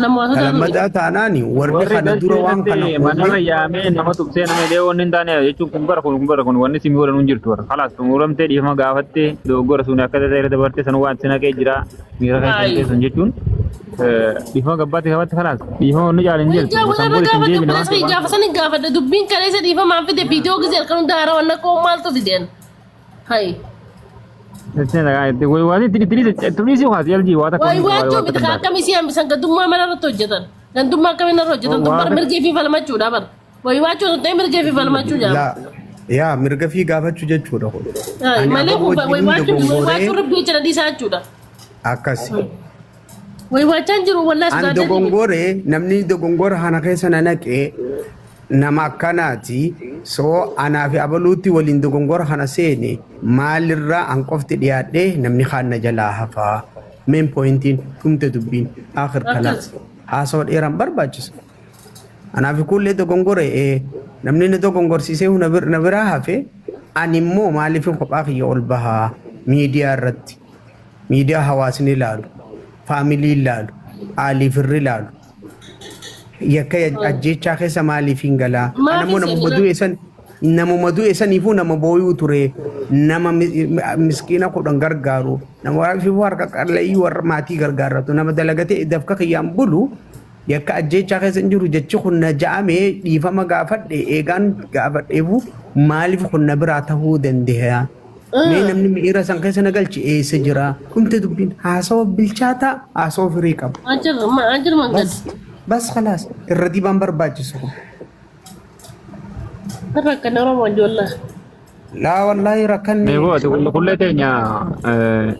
Lammadaa taanaani warri kana dura waan kana nama yaamee nama tuqsee nama illee wanni hin taane jechuun kun bara kun wanni simii godhan hin jirtu warra kalaas xumuramtee dhiifama gaafattee dogoggora sun akka ta'e dabartee san waan sinaqee jira miira kan keessan jechuun dhiifama gabbaatti gaafatte kalaas dhiifama wanni jaalin jirtu san booda isin deebi nama gaafa sani gaafadha dubbiin kaleessa dhiifama fide viidiyoo gisee halkan hunda haaraa wanna koo maaltu fideen hayi. Wai wani tiri waati alji waata wai waajjoo bita kaa akkamii si hambisan gaddummaa mana irratti hojjetan Gandummaa akkamiin irra hojjetan tun bara mirgii fi falmachuudha bara. Wayii waachuu ta'e mirgii fi falmachuu jaama. Yaa mirga fi gaafachuu jechuudha. Malee wayii waachuu rabbii jala dhiisaa jechuudha. Akkasi. Wayii waachaan jiru wallaahi sodaatee. Ani dogongoree namni dogongora kana keessa na naqee nama akkanaati. So anaa fi abaluutti waliin dogongora kana seene maalirraa an qofti dhiyaadhee namni kaan na jalaa hafaa. Main pointiin tumte dubbiin akhir kalaas. Haasawaa dheeraan barbaachisa. Anaaf kullee dogongore namni na dogongorsiisee na biraa hafe ani immoo maaliif kophaa kiyya ol bahaa miidiyaa irratti miidiyaa hawaasni ilaalu faamilii ilaalu aalii firri ilaalu yakka ajjechaa keessa maaliif hin galaa namuma du'e saniifuu nama booyuu ture nama miskiina kudhan gargaaru nama fi warra qal'ii warra maatii gargaaratu nama dalagatee dafka kiyyaan bulu yakka ajjechaa keessa hin jiru jechi kun na ja'amee dhiifama gaafadhe eegaan gaafadheefu maaliif kun na biraa tahuu danda'a. Mee namni miira san keessa na galchi eessa jira kumte dubbiin haasawa bilchaataa haasawa firii qabu. Ajir mangad. Bas khalaas irra dibaan barbaachisu. Rakkan Oromoo ijoollee. Laa wallaahi rakkan. Meeqoo ati kullee teenya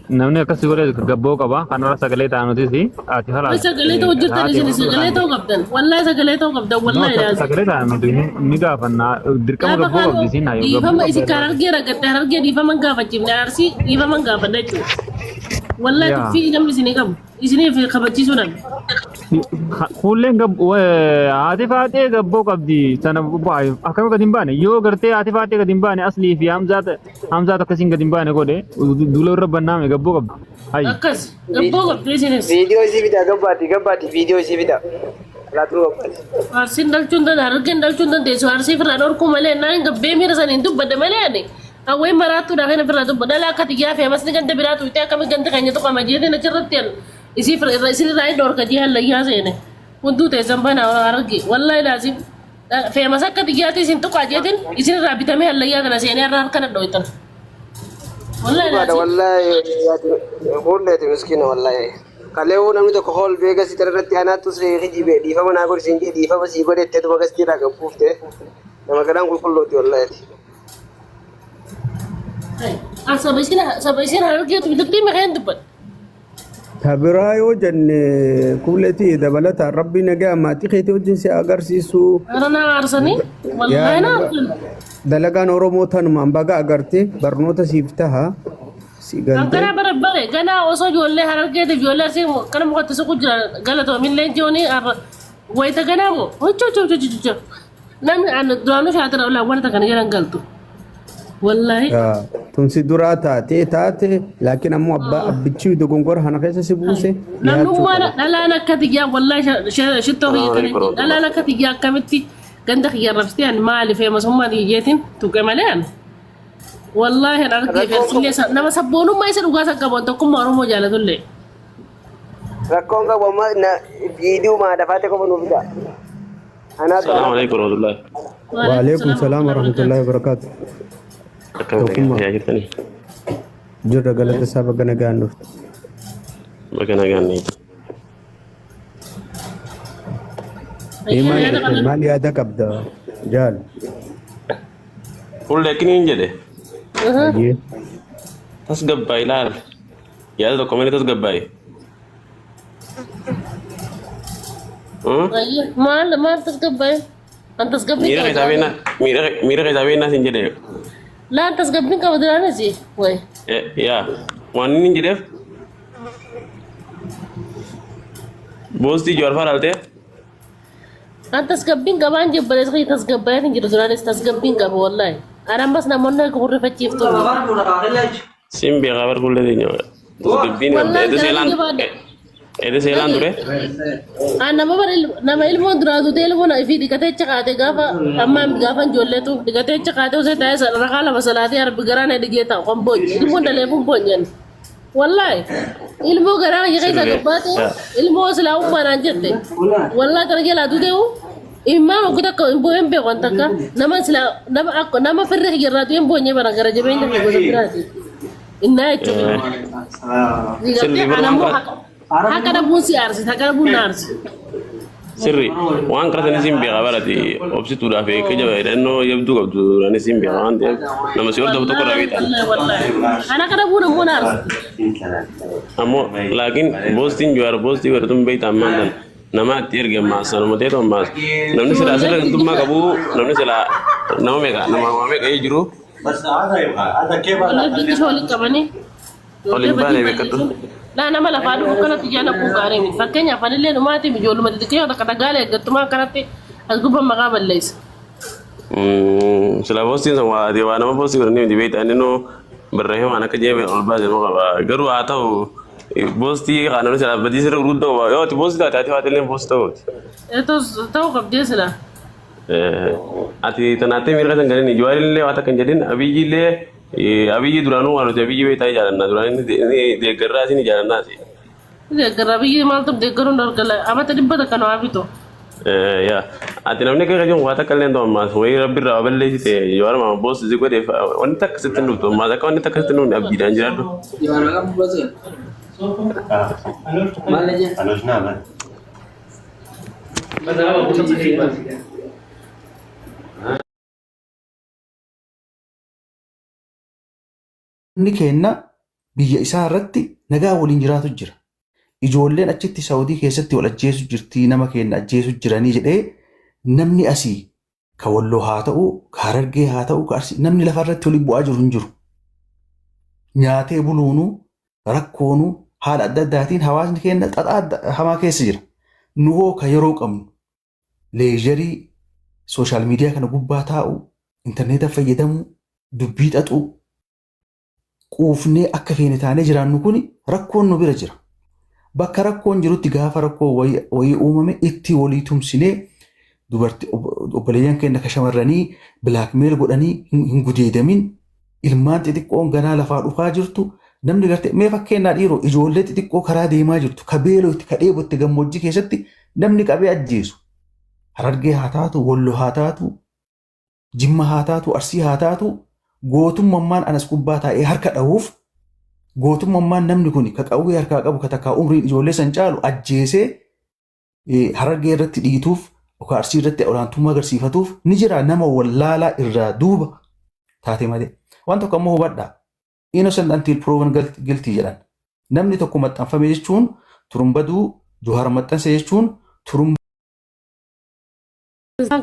namni akkasii godhee gabboo qaba kanarra sagalee ta'anutis ati haala. Sagalee ta'uu jirtan isin sagalee ta'uu qabdan wallaahi sagalee ta'uu qabdan wallaahi laazim. Sagalee ta'anuti ni gaafannaa dirqama gabboo qabdi isin hayyuu. Dhiifama isin kan argee ragatte hargee dhiifama gaafachiifne arsii dhiifama gaafanna jechuudha. Wallaahi tuffii namni isinii qabu isiniif kabachiisuu nabi. Kulleen haati faatee gabboo qabdi sana akkama gadi hin baane yoo gartee haati faatee gadi hin baane aslii fi hamzaat akkasiin gadi hin baane godhe duula irra bannaame gabboo qabdi. Akkas gabboo qabdi isinis. Viidiyoo isii bita gabbaati viidiyoo isii bita. Laatuu gabbaati. Arsiin dhalchuun danda'a hargeen dhalchuun dandeessu arsii firraa dhorkuu malee naan gabbee miira saniin dubbadde malee ani. Awween maraattuudha kan firraa dubbadde dhalaa akka xiyyaa fi amasni ganda biraatu itti akkami ganda keenya tuqama jeetiin achirratti isin irraa dhorka jihan layyaa seene hunduu teessan banaa arge wallaahi laazim feemas akka xiyyaatti isin tuqaa jeetiin isin irraa bitamee hallayyaa kana seenee irraa harkana dhooytan wallaahi laazim wallaahi hulleeti miskiina wallaahi kaleewuu namni tokko hool beeka si irratti anaattu siree hijibee dhiifama naa godhi siin jee dhiifama sii godhettee tuma gastiidhaa gabbuufte nama gadaan qulqullooti wallaahi. Saba isin argeetu bitatti maqaan dubbadha. Tabiraayo jenne kuuleti dabalata rabbi nagaa maatii keetii wajjin si agarsiisu. Arana arsanii wallahi na arsan. Dalagaan Oromoo tanumaan baga agarte barnoota siif taha si galte. Gana barabbare gana osoo ijoollee harargeeti ijoollee arsii kana mukatti suqu jira galatoo milleen joonii wayita ganaa moo hocho namni duraanuu shaatira ulaa wanta kana jedhan galtu. Wallahi. Tunsi duraa taate laakiin ammoo abbichi dogongora kana keessa si buuse. Namnummaa dhalaan akka xiyyaa wallahi shittoo kiyya kana dhalaan akka xiyyaa akkamitti ganda kiyya rabsitee ani maali feemasummaa xiyyeetiin tuqe malee ani. Wallahi an argee feersillee nama sabboonummaa isa dhugaa san qabu tokkummaa Oromoo jaalatullee. Rakkoon qabu amma viidiyoo maadafaate qofa nuuf ija. Assalamu alaikum warahmatullahi. Wa alaikum salam warahmatullahi wabarakatuh. Jirra galata isaa baga nagaan dhufte. Baga nagaan dhufte. Maal yaada qabda jaal? Fuullee kiniin jedhe. Tasgabbaa'e ilaal. Yaada tokko malee tasgabbaa'e. Maal tasgabbaa'e? An tasgabbii qaba. Miira keessaabeenaa siin jedhe. Laan tasgabbiin qaba duraanisi way. Yaa waan inni jedheef boostii Jawaar Faaraa an tasgabbiin qabaan jibbalee sakii tasgabbaa'ee jiru duraanis tasgabbiin qaba wallahi. Anammas namoonni akka hurrifachiiftu. Siin beekaa barkuullee teenya tasgabbiin Ede seelaan ture. Nama ilmoon duraatu ilmoon fi dhiqatee caqaate gaafa ammaan gaafa ijoolleetu dhiqatee caqaate osoo taa'ee rakaa lama salaatee arbi garaan dhigee taa'u kan boonye ilmoon daleefuun boonyen. Wallahi ilmoo garaan keessa gabbaate ilmoo islaamummaadhaan jette wallahi kana jalaa duuteewu immaan oggota akka hin boo'een beekan takka nama firri hiyyaarraatu hin boonye bara gara jabeenya fi gosa biraati. Innaa jechuudha. Haka da bunsi arsi, haka da bunna arsi. سري وان كرت نسيم بغبرتي وبسيط ولا في كجا لانه يبدو قبض نسيم بغان لما سيور ده بتقرا بيتا والله انا كده بقول مو نعرف امو لكن بوستين جوار بوستي ورتم بيت امان نما تيرجع مع سلامته تو ما نمني سلا سلا انتم ما كبو نمني سلا نما ميغا نما ميغا يجرو بس هذا كيف والله بدي شغل كمان oleh bane bekatu لا انا ما لا فادو كنا تجانا كو غارين فكنيا فنلي ما تي بيجول ما تدكيو دا كدا غالي غتما كرتي الغبا مقابل ليس sila posting sama dia nama posting orang di bait anu berrehim anak kerja me olbaz no garu atau posti kan anu sila badi sira urut do yo ti posti ta ti fatele post to itu tahu kab dia sila ati tanate mirka sangare ni juari le wata kan jadin abiji duranu walu abiji bait ay jalan na durani de garra sini jalan na si dia garabi mal tum de garun dor kala ama tadi bada kanu abito ya ati namne ke kajong wata kalen do mas way rabbi raballe te juara ma boss zigo de on tak setenu to ma ka on tak setenu abji dan jirado Gimana kamu belajar? Mana aja? Anus nama. Inni kenna biyya isaa irratti nagaa waliin jiraatu jira. Ijoolleen achitti Saawudii keessatti wal ajjeesu jirti nama kenna ajjeesu jiranii jedhee namni asii ka Walloo haa ta'u, ka Harargee haa ta'u, ka Arsii namni lafa irratti waliin bu'aa jiru hin jiru. Nyaatee buluunuu, rakkoonuu haala adda addaatiin hawaasni kenna xaxaa hamaa keessa jira. Nu hoo ka yeroo qabnu leejarii sooshaal miidiyaa kana gubbaa taa'u, intarneeta fayyadamuu, dubbii xaxuu quufnee akka feene taanee jiraannu kun rakkoon nu bira jira. Bakka rakkoon jirutti gaafa rakkoo wayii uumame itti walii tumsinee dubartii obboleeyyan keenya ka shamarranii bilaakmeel godhanii hin gudeedamin ilmaan xixiqqoon ganaa lafaa dhufaa jirtu namni gartee mee fakkeenyaa dhiiroo ijoollee xixiqqoo karaa deemaa jirtu ka beelootti ka dheebotti gammoojjii keessatti namni qabee ajjeesu. Harargee haa taatu, Walloo haa taatu, Jimma haa taatu, Arsii haa taatu gootummaan anas gubbaa taa'ee harka dhahuuf gootummaan namni kun ka qawwee harkaa qabu ka takkaa umriin ijoollee san caalu ajjeesee Harargee irratti dhiituuf yookaan Arsii irratti olaantummaa agarsiifatuuf ni jira nama wallaalaa irraa duuba taate malee. Waan tokko ammoo hubadhaa. Innocent until proven guilty jedhan. Namni tokko maxxanfame jechuun turumbaduu Johaar maxxanse jechuun turumba.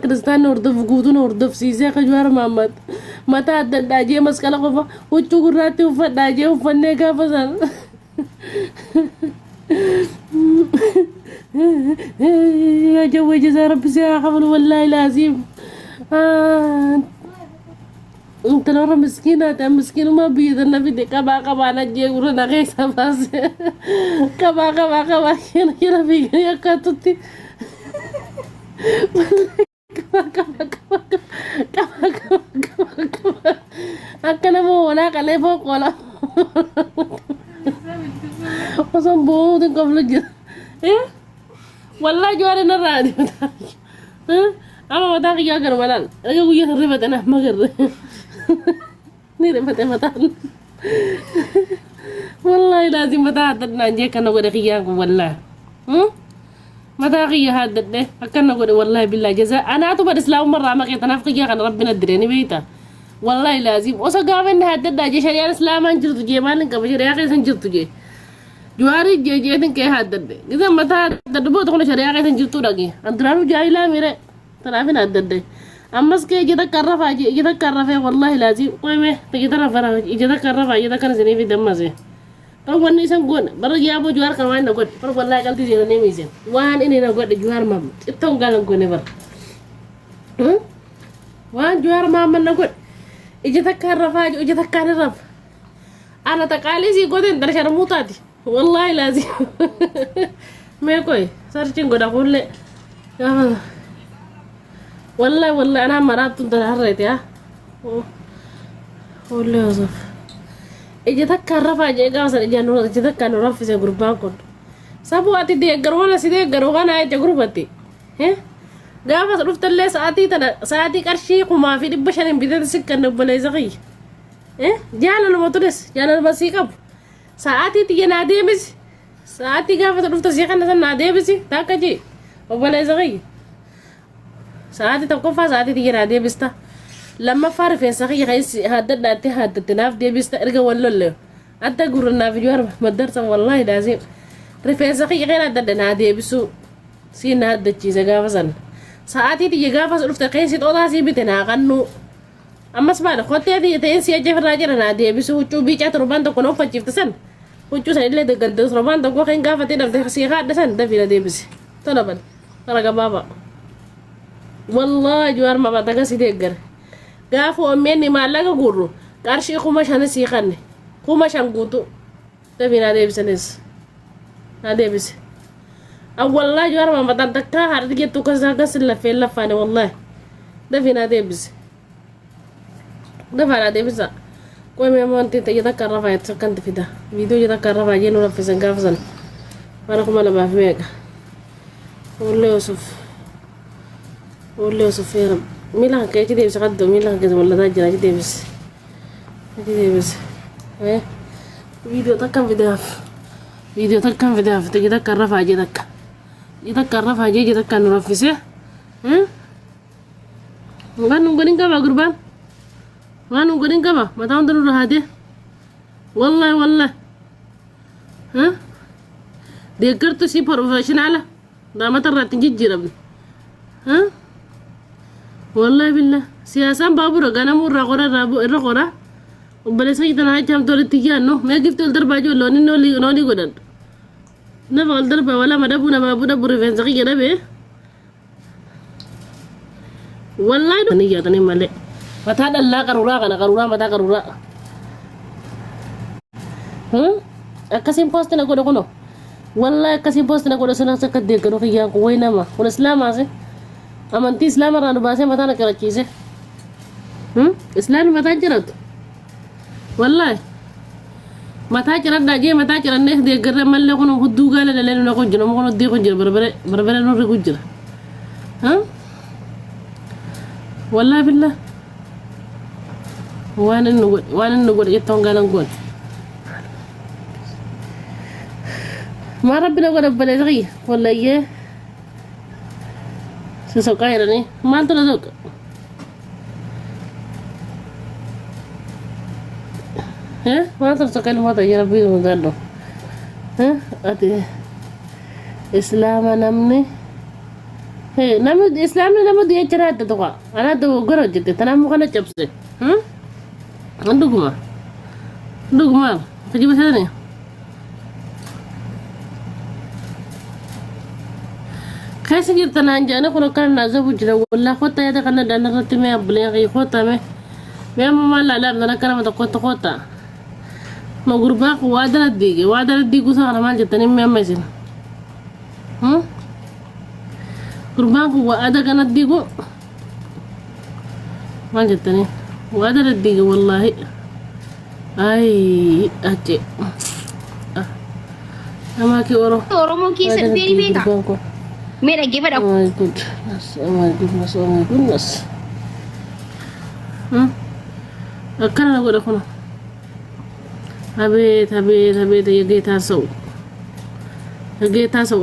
Kristaan hordoof guutuun hordofsiisee ka Johaar Mahammad mataa adda addaa jee masqala qofa huccuu gurraatti uffadhaa jee uffannee gaafa san yaa jawwee jazaa rabbi si haa qabalu wallaahi laaziim intala warra miskiinaa ta'e miskiinumaa biyya tanna fide qabaa najjee gurra na keessa baase qabaa keena fiiganii akkaatutti akka nama hoolaa qalee fooqoola osoo bu'uutiin qoflu jira wallaahi Johaar narraa ama mataa kiyyaa garuma laal dhaga guyyaa san rifate naaf magarre ni rifate mataan wallaahi laazim mataa haddadnaan jee kana godhe kiyyaan kun wallaahi mataa kiyya haddadhe akkana godhe wallaahi billaahi jazaa anaatu bad islaamummarraa maqee tanaaf kiyyaa kana rabbina direeni beeyta wallaahi laazim osa gaafa inni haddadhaa jee shari'aan islaamaan jirtu jee maalin qaba shari'aa keessan jirtu jee Johaarii jeetin kee haddadhe gisan mataa haddadhe boota kuna shari'aa keessan jirtu dhage antiraanuu jaahilaa mire tanaafin haddadhe ammas kee ijata karrafee wallaahi laazim qoyme ijata karrafaa ijata kana siniifi dammase par wanni isan godhe bara yaaboo Johaar kan waan na godhe par wallaahi qaltii seenanii miisen waan inni na godhe Johaar Mahammad xiqqoon gaalan gone bar waan Johaar Mahammad na godhe ijata karrafaa ijata kan raf ana taqaalii si godhen dar sharmuutaati wallaahi laazim mee koy sarchin godha kulle والله أنا مرات تنتظرت يا والله يوسف إجا تذكر رفع جيجا وصل إجا نور إجا تذكر نور في سجروبان كون سبواتي دي أجرونا سيدي أجرونا هاي جروبتي ها جافا رفت اللي ساعتي كرشي وما في دبشان بدأت سكر نبلا يزغي جانا المطرس جانا المسيقب ساعتي تيجي نادي بس ساعتي جافا رفت سيقنا نادي بس تاكجي ولا زغي ساعتي تقفى ساعتي تيجي نادي بستا لما فار في سخي غيس هادنا انت هادتنا في بستا ارجع ولا لا انت قرنا في جوار مدرسه والله لازم رفع سخي غير هادنا نادي بسو سين هاد تشي زغافسن ساعتي تيجي غافس رفت قيس تودا سي بتنا غنو اما سبا خوتي دي تنسي جفر راجر نادي بسو تو بيچا تربان تكونو فجفتسن وجو سيدله دغدس ربان تكو خين غافتي دف سي غادسن دفي نادي بس طلبا ترى بابا والله جوار ما بتاعك سيدجر قافوا أمني ما لقى قرو كارشي خوما شان سيخاني خوما شان قوتو تبي نادي بسنس نادي بس والله جوار ما بتاعك هارد جت كذا كسر لفين لفاني والله تبي نادي بس دفع نادي بس كوي ما أنت تيجي تكرر سكنت في ده فيديو جدا كرر جينو في سنقافزن أنا كمان ما بفهمك والله يوسف يا رب ميلا كي كده بس قدو ميلا كده ولا تاجر كده بس ايه فيديو تكم فيديو تكم تجي تكرر فاجي تك يتكرر فاجي تك نرفسه kan nungguin kaba kurban kan nungguin kaba mata on dulu hadi والله دي كرتو سي بروفيشنال دا ما ترى تنجي جرب والله بالله سياسة بابورا غانا مورا غورا رغورا وبلس كيتنا هاي جام تولي تيجانو ما جبت الدرب اجو لوني نولي غدان نفع الدرب ولا ما دبونا بابونا بروفين سقي كده به والله نيجي تاني مالي فتاد الله قرورا متا قرورا akasim post na kono والله akasim post na kono sana sakat de kono kiyan ko wayna ma wala islam ase amanti islam ranu base mata na kala chise islam mata jarat والله mata jarat da je mata jarat ne de garra malle kono huddu gala le no ko jino mo kono de ko jira berbere no re ko jira والله بالله وانا نقول يتونغالن قول ما ربنا ولا بلغي ولا ايه سوق غيرني ما انت لذوق ما انت سوق ما يا ربي مدلو اتي اسلام نمني نمد اسلام نمد يجرات تقوا انا دو غرجت تنام كنا جبسه nduguma kajiba sana كيف جرتنا أنجانا كنا كنا نزوج جرا ولا خطة يدا كنا دانا رتمي أبلغي خطة ما ما لا لا أنا كنا متقطع ما غربا وادر الديجو سواء ما جتني ما مزين غربا وادر كنا الديجو ما جتني وادر الديجو والله أي أجي أما كي ورمو كي سديني بيتا ميرا give it up. Oh my goodness. Akan aku dah kono. Habis ya kita tahu.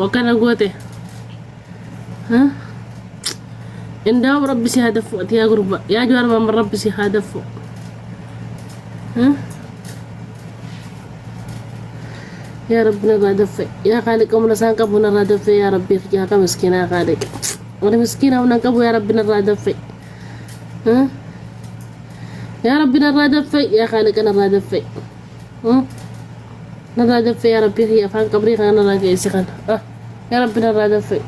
Akan aku teh. Indah Rabbi si hadaf ya gurba. Ya jual mama Rabbi si hadaf. يا ربنا رادف يا خالق أمنا سانكبنا رادف يا ربي يا مسكينة يا خالق أنا مسكينة ونكبو يا ربنا رادف يا ربنا رادف يا خالق أنا رادف نرادف يا ربي هي فان قبري أنا راجع سخن يا ربنا رادف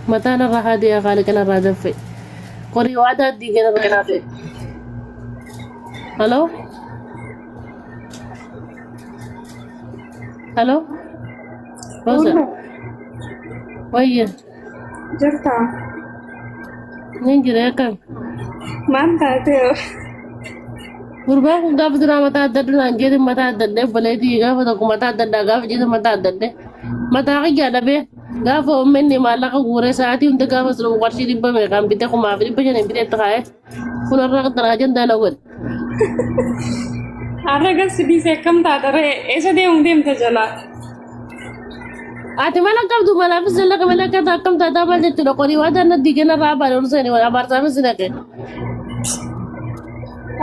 متى نرى هذه يا خالق أنا رادف قري وعدة دي كنا رادف هلو هلو روزا ويا جرتا نيجي كم ما انت غربا كون غاف درا متا ددنا جيد متا دد بلدي غاف دكو متا دد غاف جيد متا دد متا غيا دبه غاف مني ما لا غوري ساعتي انت غاف سلو ورشي دي بمي كان بيتكو ما في بجن بيت تخاي كون رغ دراجن دالغول أنا قصدي سكم تادره إيش ده يوم ديم تجلا ati mana qabdu mana fi zalla kamala ka ta kam ta ta ba jettu da qori wada na digena raba da ursani wa abarta min sinake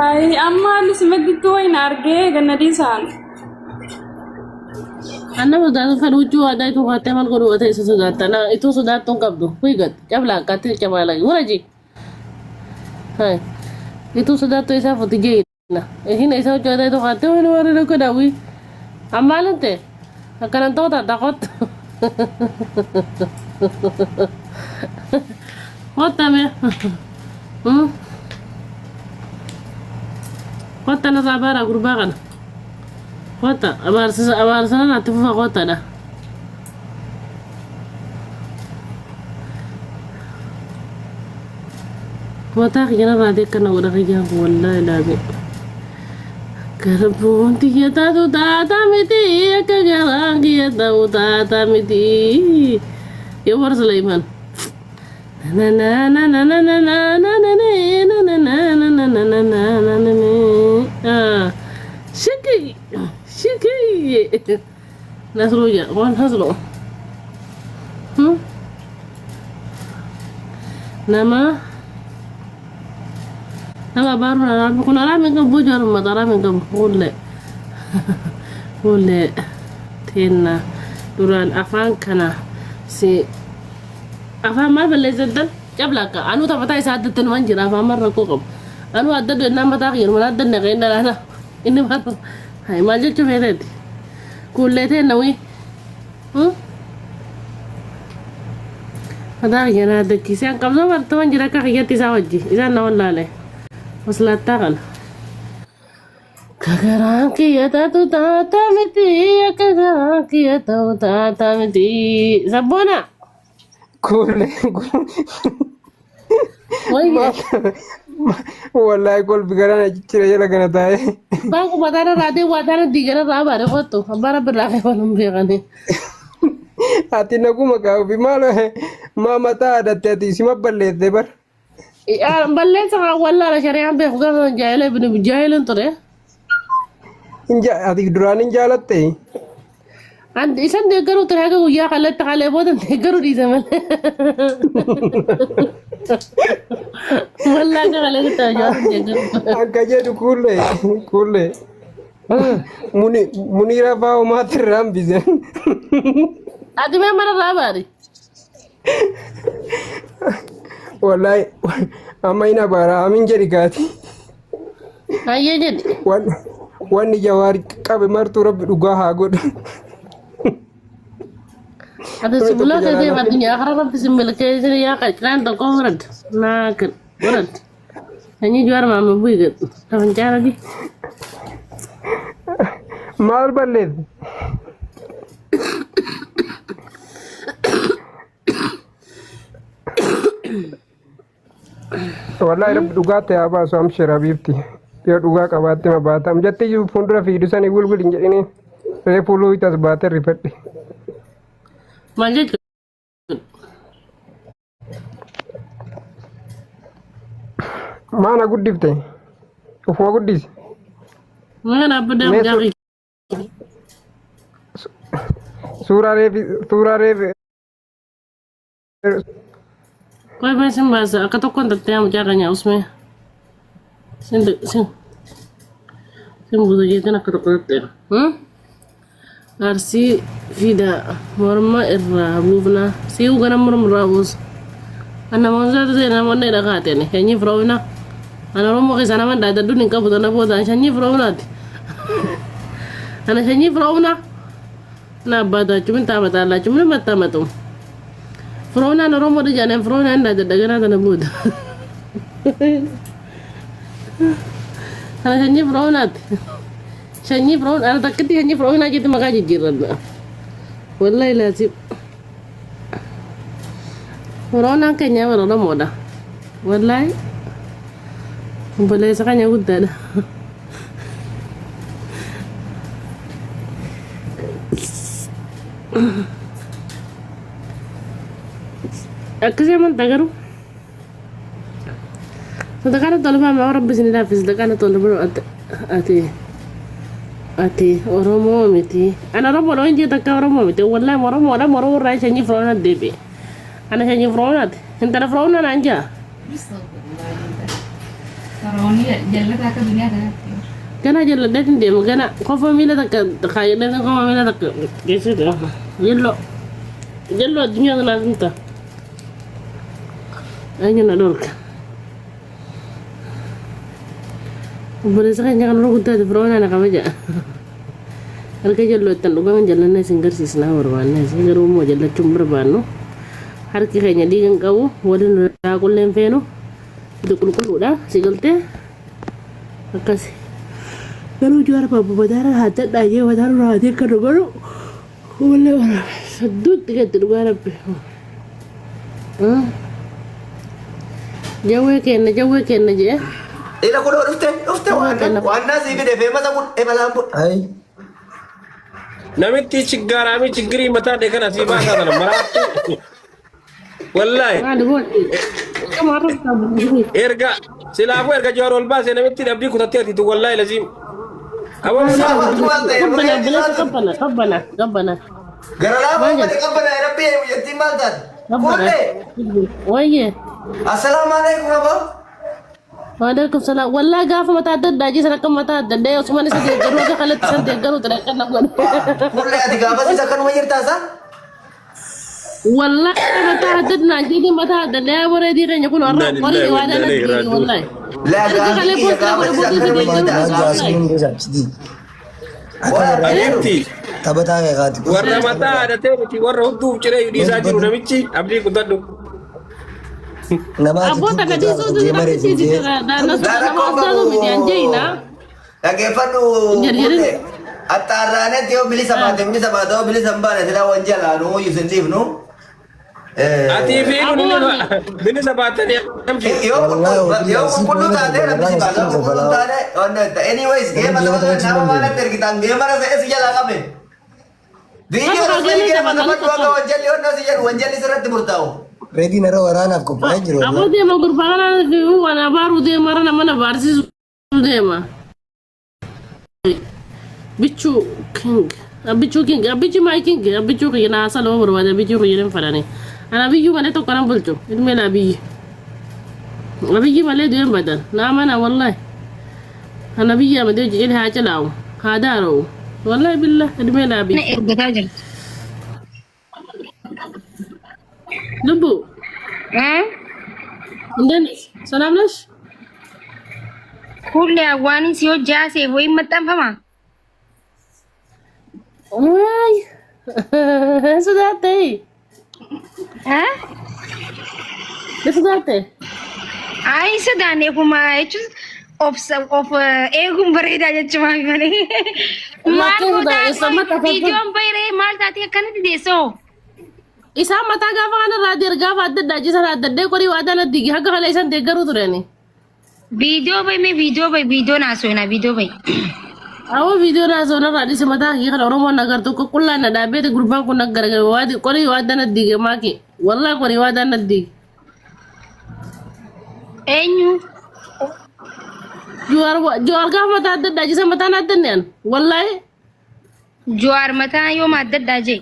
Ay, amma lu semedi tu ay narge ganadi san. anna da fa ruju ada itu hate man koru ate su da ta na itu sudah tu qabdu kuigat jabla ka te jabla wuraji hai itu sudah tu isa fotije na ini isa joda itu hate wani wari ko dawi amalante akan tahu tak takut kota me kota na sabara gurbakan kota abar sana nanti fufa kota dah kota kira rade kana udah kerja wallahi labi Karpun tiya tatu tata miti kagarang tiya tatu tata miti ya war Sulaiman na na na na na na na na na na na na na na na na na na na ah shiki shiki nasru ya wan haslo nama nama baru nama kuna rame kan bujur mata rame kan hule tina duran afan kana si afan mar belle zaddan jabla ka anu ta mata isa daddan manjira afan mar ko kam anu addadu na mata khir mana daddan ga inda lana inni ma hay ma je chuferet kulle te nawi ada yana da kisan kabzo mar to manjira ka khiyati sawaji idan na wallahi وصلت تغل كغرانك يا تاتو تاتا متي كغرانك يا تاتو تاتا متي زبونا كل والله كل بقرنا جتير يلا كنا تاي باكو بدانا رادي ودانا ديجنا رابع رفضتو بارا براقي ولم بيغني hati naku makau bimalo ma mata ada tadi sima balle debar balle sama walla la syariah be khuga jahil ibn jahil entore inja adi durani jalatte and isan de garu teraga ya khalat khale bodan de garu di zaman walla ka khale ta ja de garu akaje du kulle munira ba o matram bizen adi me mara rabari wallahi amma ina bara amin jadi gati aye jadi wani jawari kabe martu rabbi duga ha god ada sebelah ke dia dunia akhirat rabbi simbel ke ya kan to kongrat nak berat hanya juara mama buigat kawan cara di mal baled wallahi rabbi dugate aba so am sharabirti yo duga qabate ma batam jatti yu fundura fi dusani gulgul injini re pulu itas bate rifetti manjat mana guddifte ufo guddis mana abda jari surare कोई वैसे बस अका तो कौन देखते हैं मुझे करना उसमें सिम बुझे ये तो ना करो करते हैं आरसी फिदा मरमा इर्रा बुबना सिउ गना मरमरा उस أنا ما زاد زين أنا ما نرجع تاني يعني فراونا أنا روما كيس أنا ما دادا دوني كابو أنا بودا عشان يفراونا أنا عشان يفراونا أنا بادا cuma tamat Allah cuma mata tamatum فراونا أنا روما رجع أنا فراونا أنا دادا جانا أنا بودا أنا عشان يفراونا عشان يفراونا أنا تكتي عشان يفراونا جيت ما كاجي جيرنا والله لازم Corona kayaknya orang moda, wallahi, boleh sekarang udah dah. Aku sih emang tagaru. Sekarang tolong mama orang bisnis dah, sekarang tolong baru ati ati oromo miti ana oromo lo inje takka oromo miti wallahi oromo ra shanyi frona debe ana shanyi frona entara frona nanja gana jalla datin dem gana ko famila takka khayna ko famila takka gesu de jello dunya na nta aynya na dorka boleh sekali jangan lu kuda di frona nak apa aja harga jalur tandu kan jalannya singgar sih senang berwarna singgar umum jalan cumber banu harga kayaknya di kau wadah aku lempeno itu kulu dah sigalte makasih kalau juara apa badara hadat aja badara hadat kadang-kadang boleh orang sedut tiga terluar apa jauh kena je Ila ko do ufte wana sibi de famous amul e malambu ay namitti chiggarami chiggiri mata de kana si ba ka na maratu wallahi erga sila ko erga jorol ba se namitti dabdi ko tatti tu wallahi lazim awal rabbana garala ba de rabbana rabbi yatim maldan kole waye assalamu alaikum abo Waalaikumsalam. Wallahi gafa mata dadda ji sana kan mata dadda yau kuma ne sai garo ka kalata san da garo da kan nan mulle adi gafa sai kan wayar ta sa wallahi mata dadda ji ni mata dadda ya bare di kan yakun arra wali wa da nan wallahi la gafa sai kan wayar ta Ayati tabata ga gadi warra mata da te warra hudu cire yudi sajiru namici abdi kudaddu Abota ka diso dun na si di ka na sama abdalo mi anjina. Dhaggeeffadhu attarraane tiyoo bilisa baate bilisa baane sila wanjala no yusin dhiifnu. Ati fiiru bilisa baatani yoo qulqulluu taatee rabbisi baata qulqulluu taate anyways geema nama maalatti ergitan geemara se'e si jalaa qabe. Viidiyoo rafanii geema namatti akka wanjalli onna si jedhu wanjalli sirratti murtaa'u. Ready nara waraanaaf qophaa'ee jiru. Aku dia mau berpangalan fiu wana baru dia marah nama barsi dia mah. Bicu king, abicu mai king, abicu king na asal orang berwajah abicu king yang farane. Anak abicu mana tu korang belcu, itu mana abicu mana dia yang badan. Nama na wallahi. Anak abicu mana dia jadi haja lau, hadaro. Wallahi billah, itu mana abicu. Nek erga aja. Lembu. Dan salam las. Kulle awani siyo jase woi matam fama. Wai. Sudah teh. Sudah teh. Ai sudah ne kuma itu of egum bereda aja cuma gimana. Video bayre mal tadi kan di deso. Isa mata gafa kana radir gafa adda ji sana adda kori wada na digi haga kala isan de garu turani video na so na video bai awo video na so na radi sama ta ki kana romo na gar to ko kulla na da be de gurban ko na gar gar wadi kori wada na digi maki wallahi kori wada na digi enyu juar gafa mata adda ji sama ta na adda ne wallahi juar mata yo ma adda je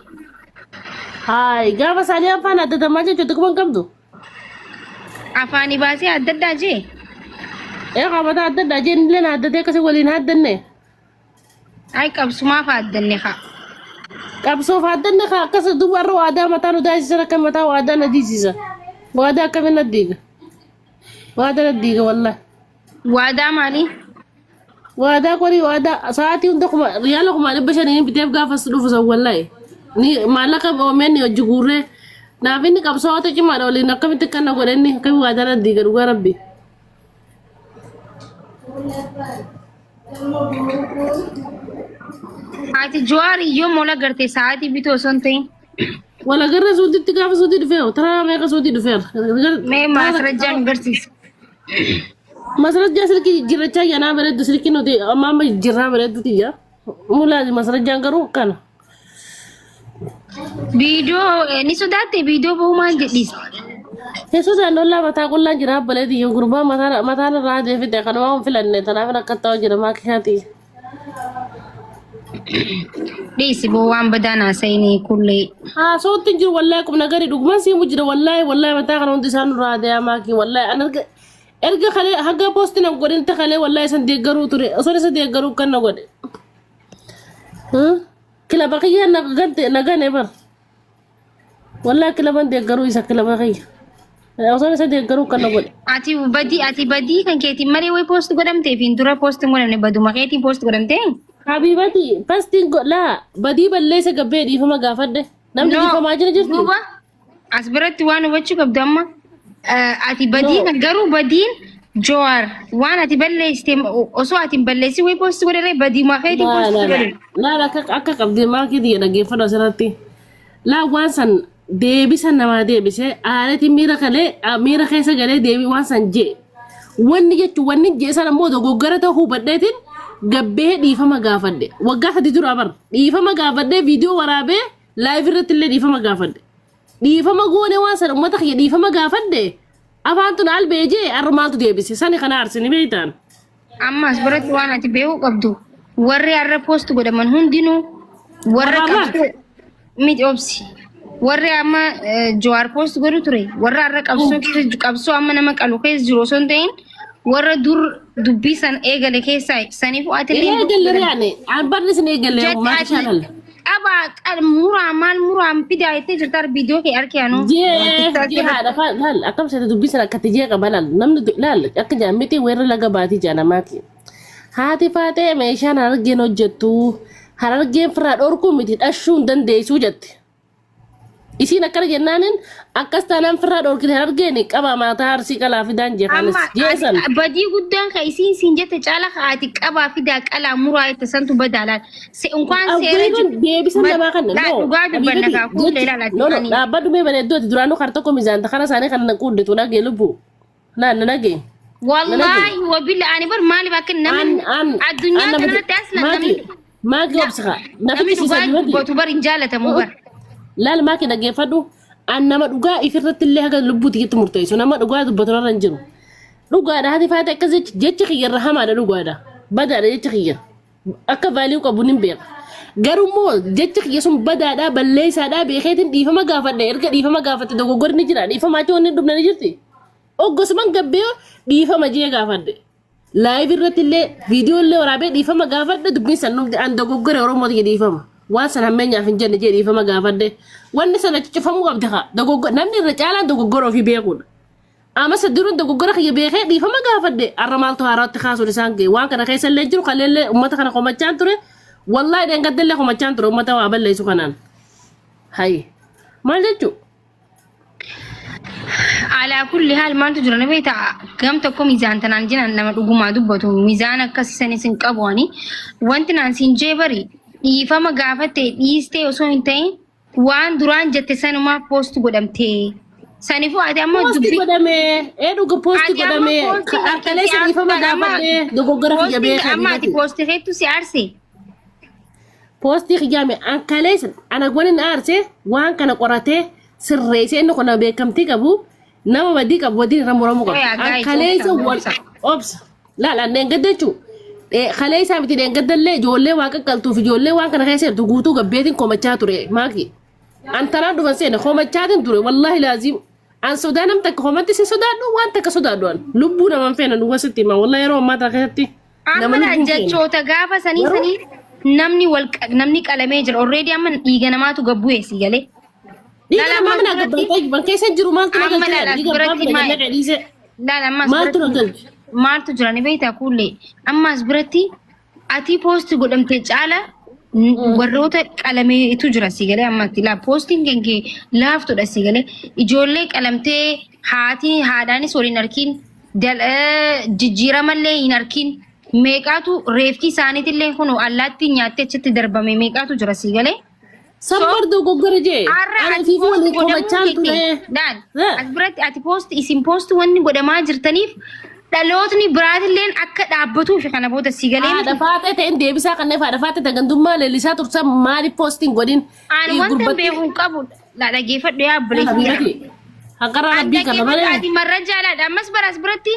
Hai, gafa sani apa na da maje to kuma kamdu. Afani ba sai addada je. Ka mata addada je ne na addada kase wali na addanne. Ai kabsu ma fa addanne ka. Kabsu fa addanne ka kase dubar wada mata no daji sara kan mata wada na dizisa. Wada ka na diga. Wada na diga wallahi. Wada mali. Wada kori wada saati unda kuma riyalo kuma ne bashani bitef gafa su dufu sa wallahi. Ni malaka omeni ojugure na vini kapso to ci maroli na kamite kana go denni kay wadana digar go rabbi ati jwari yo mola garte saati bi to sonte wala garra sudi tiga sudi dufeo tara me ka sudi dufeo me masrajan garsis masrajan sirki jiracha yana bare dusriki no de amma jirra bare dutiya mula masrajan garu kana video ni sodate video bo man jedis eso da no la mata kullan jira baladi yo gurba mata na rade fi de kana wa filan ne tana na katta jira ma khati ليس بوان بدانا سيني كل صوت تنجر والله كم نقاري دوغمان سي مجرى والله ما تاخر وندي سانو راديا ماكي والله أنا ارجع خلي حاجة بوست نقول انت خلي والله سندي قرو تري أصلا سندي قرو كان نقول كلا بقية نقاني بر والله كلا بندي قرو يسا كلا بقية أصلا سندي قرو كان نقول ati badi kan keti mari we post godam te fin dura post ngone ne badu maketi post godam te حبيبتي فاستين لا بدي بليس قبيدي فما قافده نمدي فما جرى جرتي دوبا asbiratti waan hubachuu qabdu amma ati badii garuu badiin joar waan ati balleessite osoo ati balleessi way post godhare badii makeeti post godhare la akka qabdi maakiti dhageeffadhu asirratti la waan san deebisan nama deebise aalati miira keessa galee deebi waan san jee wanni jechu wanni jee sana immoo dogoggora ta'uu hubadheetiin gabbee dhiifama gaafadhe waggaa sadi dura bar dhiifama gaafadhe viidiyoo waraabee laayif irratti illee dhiifama gaafadhe dhiifama goone waan sana uummata kiyya dhiifama gaafadhe afaantun albeejee armaaltu deebise sani kana arsini beeytaan amma asbiratti waan ati beekuu qabdu warri har'a post godhaman hundinuu warra qabdu miti obsi warri amma joar post godhu ture warra har'a qabsoo amma nama qalu keessa jiru osoo hin ta'in warra dur dubbii san eegale keessa saniif atilee eegale yaani barri sin eegale maashaallah aba muraa fidaa itti jirtar viidiyoo kee arkiyaanu jee haadha laal akkam seeta dubbii san akkatti jee qaba namni laal akka jaamiti weerra laga baatii jaanamaati haati faatee meeshaan harargeen hojjettu harargeen firraa dhorkuu miti dhashuu hin dandeessuu jette isin akkana jennaanin akkas taanaan firraa dhorkite harargeen qaba maataa harsii qalaa fidaan jeekanis jeesan badii guddaan ka isin siin jette caala haati qabaa fidaa qalaa muraa itti santu badaalaan inkaan seera deebisan namaa kan dhugaa dubbanna kaa kuulee ilaalaatti dhaabbadhu mee bareeddooti duraanuu kar tokko mizaanta kana isaanii kan quudditu dhagee lubbu naan dhagee wallahi wabilla ani bar maali bakka namni addunyaa kanarratti aslan namni maagi obsika namni dhugaa dubbatu bar hin jaalatamu bar laal maaki dhageeffadhu an nama dhugaa ifirratti illee haga lubbuuti itti murteessu nama dhugaa dubbatu irra hin jiru dhugaadha haati faate akkas jecha kiyya irra hamaadha dhugaadha badaadha jecha kiyya akka vaalii qabu nin beeka garummoo jecha kiyya sun badaadha balleessaadha beekeetiin dhiifama gaafadha erga dhiifama gaafatte dogoggorri ni jira dhiifama achii wanni dhumna ni jirti oggasuman gabbee dhiifama jee gaafadhe laayif irratti illee viidiyoo illee waraabee dhiifama gaafadhe dubbiin san an dogoggore oromooti dhiifama waan san hammeenyaaf hin jenne jee dhiifama gaafadhe wanni sana cicifamuu qabdi haa namni irra caalaan dogoggora ofii beekuudha amma sadduun dogoggora kiyya beekee dhiifama gaafadhe arra maaltu haaraatti kaasuun isaan ga'e waan kana keessa illee jiru kaleellee uummata kana komachaan ture wallahi dheengaddellee komachaan ture uummata waa balleessu kanaan hayi maal jechuu ala kulli haal maaltu jira na beekta gam tokko miizaan tanaan jiran nama dhugumaa dubbatu miizaan akkasisanis hin qabuani wanti naan siin jee bari dhiifama gaafatte dhiistee osoo hin ta'in waan duraan jette sanumaa post godhamtee saniifuu ati ammoo dubbii godhamee dhuga post godhamee akkalee san dhiifama gaafadhe dogoggora kiyya beekaa amma ati post heettu si aarse posti kiyyaame akkalee san ana gwanin aarse waan kana qoratee sirreessee inni kun beekamtii qabu nama badii qabu wadiin irra muramu qabu akkalee san wal obsa laala dheengaddeechuu khalee isaa miti dheengaddallee ijoollee waa qaqqaltuuf ijoollee waan kana keessa jirtu guutuu gabbeetiin komachaa ture maaki an tanaan dhufan seene komachaatiin ture wallahi laazim an sodaa nam takka komatti si sodaadhu waan takka sodaadhu an lubbuu naman feena nu wasitti hima wallahi yeroo ammaa tana keessatti amma jechoota gaafa sanii namni qalamee jira already amma dhiiga namaatu gabbu'e si galee dhiiga namaa mana gabbaatee ban keessa jiru maaltu nagalchee dhiiga namaa mana dhiise maaltu nagalche maaltu jira ni beektaa kuullee ammas biratti ati post godhamte caala warroota qalameetu jira si galee ammatti laa postiin kenkee laaftudha si galee ijoollee qalamtee haadhaanis waliin arkin jijjiiramallee hin arkin meeqaatu reefki isaaniitillee kun allaattiin nyaattee achitti darbame meeqaatu jira si galee sambar dogoggora jee ana fiifu waliin komachaan ture as biratti ati post isin post wanni godhamaa jirtaniif dhalootni biraatilleen akka dhaabbatuuf kana booda si galee haadha faatee ta'in deebisaa kanneen haadha faatee tagandummaa leellisaa tursan maaliif poostiin godhin ani wanta beekuun qabu dhageeffadhu yaa buleetti hanqara rabbii kana malee ati marrajaa laadha ammas baras biratti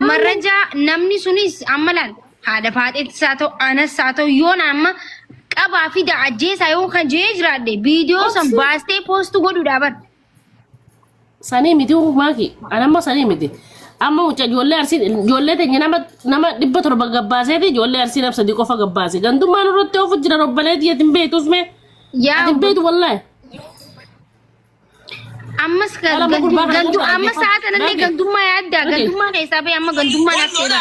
marrajaa namni sunis amma laal haadha faateettis haa ta'u anas haa ta'u yoon amma qabaa fi ajjeesaa yoo kan jee jiraadde viidiyoo san baastee poostu godhuudha bar. Sanii miti maaki anamma sanii miti amma mucaa ijoollee teenya nama 100 gabbaaseeti ijoollee arsii nama 3 qofa gabbaase gandummaan irratti ofu jira robbaleeti yatin beetus mee yatin beetu wallahi ammas gandu amma sa'aatanallee gandummaa yaadda gandummaa keessaa bee amma gandummaa nafseedha.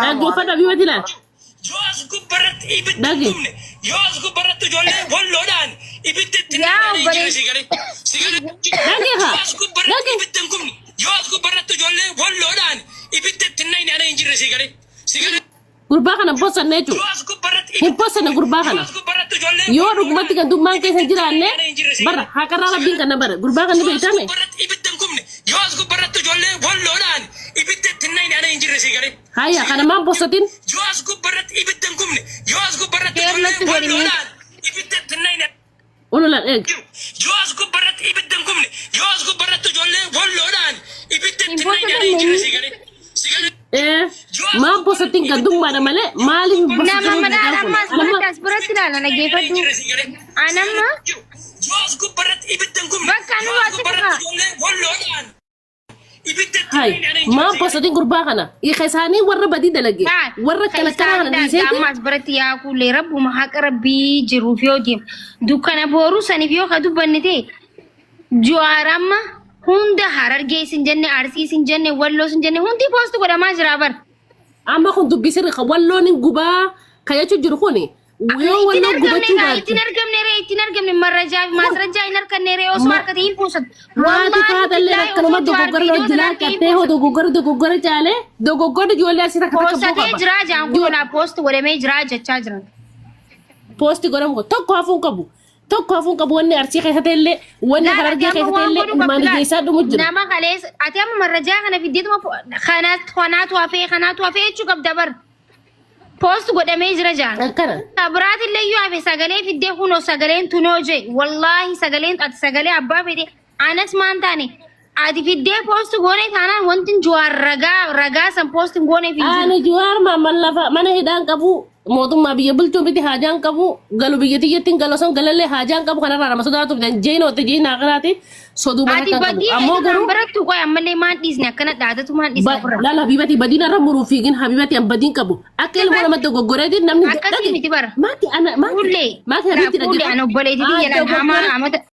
Dhaggeeffadha biyyatti laal. Yoos gubbaratti ibidda kumne yoos gubbaratti ijoollee bolloodhaan ibiddetti jira sigale yoos gubbaratti ibidda kumne yoos gubbaratti ijoollee bolloodhaan ibiddetti nana hin jirre sigale gurbaa kana bossanne jechuudha hin bossanne gurbaa kana yoo dhugumatti gandummaan keessa hin jiraanne bara haqarraa rabbiin kana bara gurbaa kana beekame yoos gubbaratti ijoollee bolloodhaan ibiddetti nana hin jirre sigale haya kana maan bossatin yoos gubbaratti ibidda kumne yoos gubbaratti ijoollee bolloodhaan ibiddetti nana ululan eeg yoos gubbaratti ibidda kumne yoos gubbaratti ijoollee bolloodhaan ibiddetti nana hin jirre sigale maan bossatin gandummaadha malee maaliif nama madaan amma asirratti asbiratti ilaala nageeffadhu anamma yoos gubbaratti ibidda kumne bakka nu waasitti hay maan bossatin gurbaa kana hiika isaanii warra badii dalage warra kana kana dhiiseeti amma asbiratti yaa kuulee rabbuma haqa rabbii jiruuf yoo deemu dukkana booruu saniif yoo ka dubbanne ta'e jawaaramma hunda harargee sin jenne arsii sin jenne walloo sin jenne hundi poostu godhamaa jira bar. Amma kun dubbisirri ka walloon gubaa ka jechuun jiru kuni yoo walloo gubachuu baate. Ittiin argamne maasrajaa hin arganne ree osoo harkate hin puusan. Waati faadallee akkanuma dogoggora hojjilaa qattee hoo dogoggora caalee dogoggora ijoollee asii takka takka buufa. Poosatee jira jaan goonaa poosti godhamee jira jechaa jiran. Poosti godhamu tokko hafuun qabu. Tokko hafuun qabu wanni arsii keessatti illee wanni harargee keessatti illee ilmaan geessaa dhumu jira. Nama kalees ati amma marrajaa kana fiddeetuma kanaatu hafee jechuu qabda bar. Poost godhamee jira jaan. Akkana. Biraati illee yoo hafe sagalee fiddee kunoo sagaleen tunoo jee wallaahi sagaleen ati sagalee abbaa fedhe anas maan taane ati fiddee poost goonee taanaan wanti juwaar ragaa san poost goonee fiddee. Ani juwaar maamman lafa mana hidhaan qabu. Mootummaa biyya bulchuu miti haajaan qabu galu biyya tiyyattiin galosan galallee haajaan qabu kanarraa nama sodaatuuf jeenootti jeenaa kanaati soduu mana kan qabu ammoo garuu barattu qoy ammallee maan dhiisne akkana dhaadatu maan dhiisne laala habibati badiin irra muruu fiigin habibati an badiin qabu akka ilmoo namatti goggoreetiin namni akkasii miti bara maati ana maati habibti dhagee ana obboleetii jala hamaa amata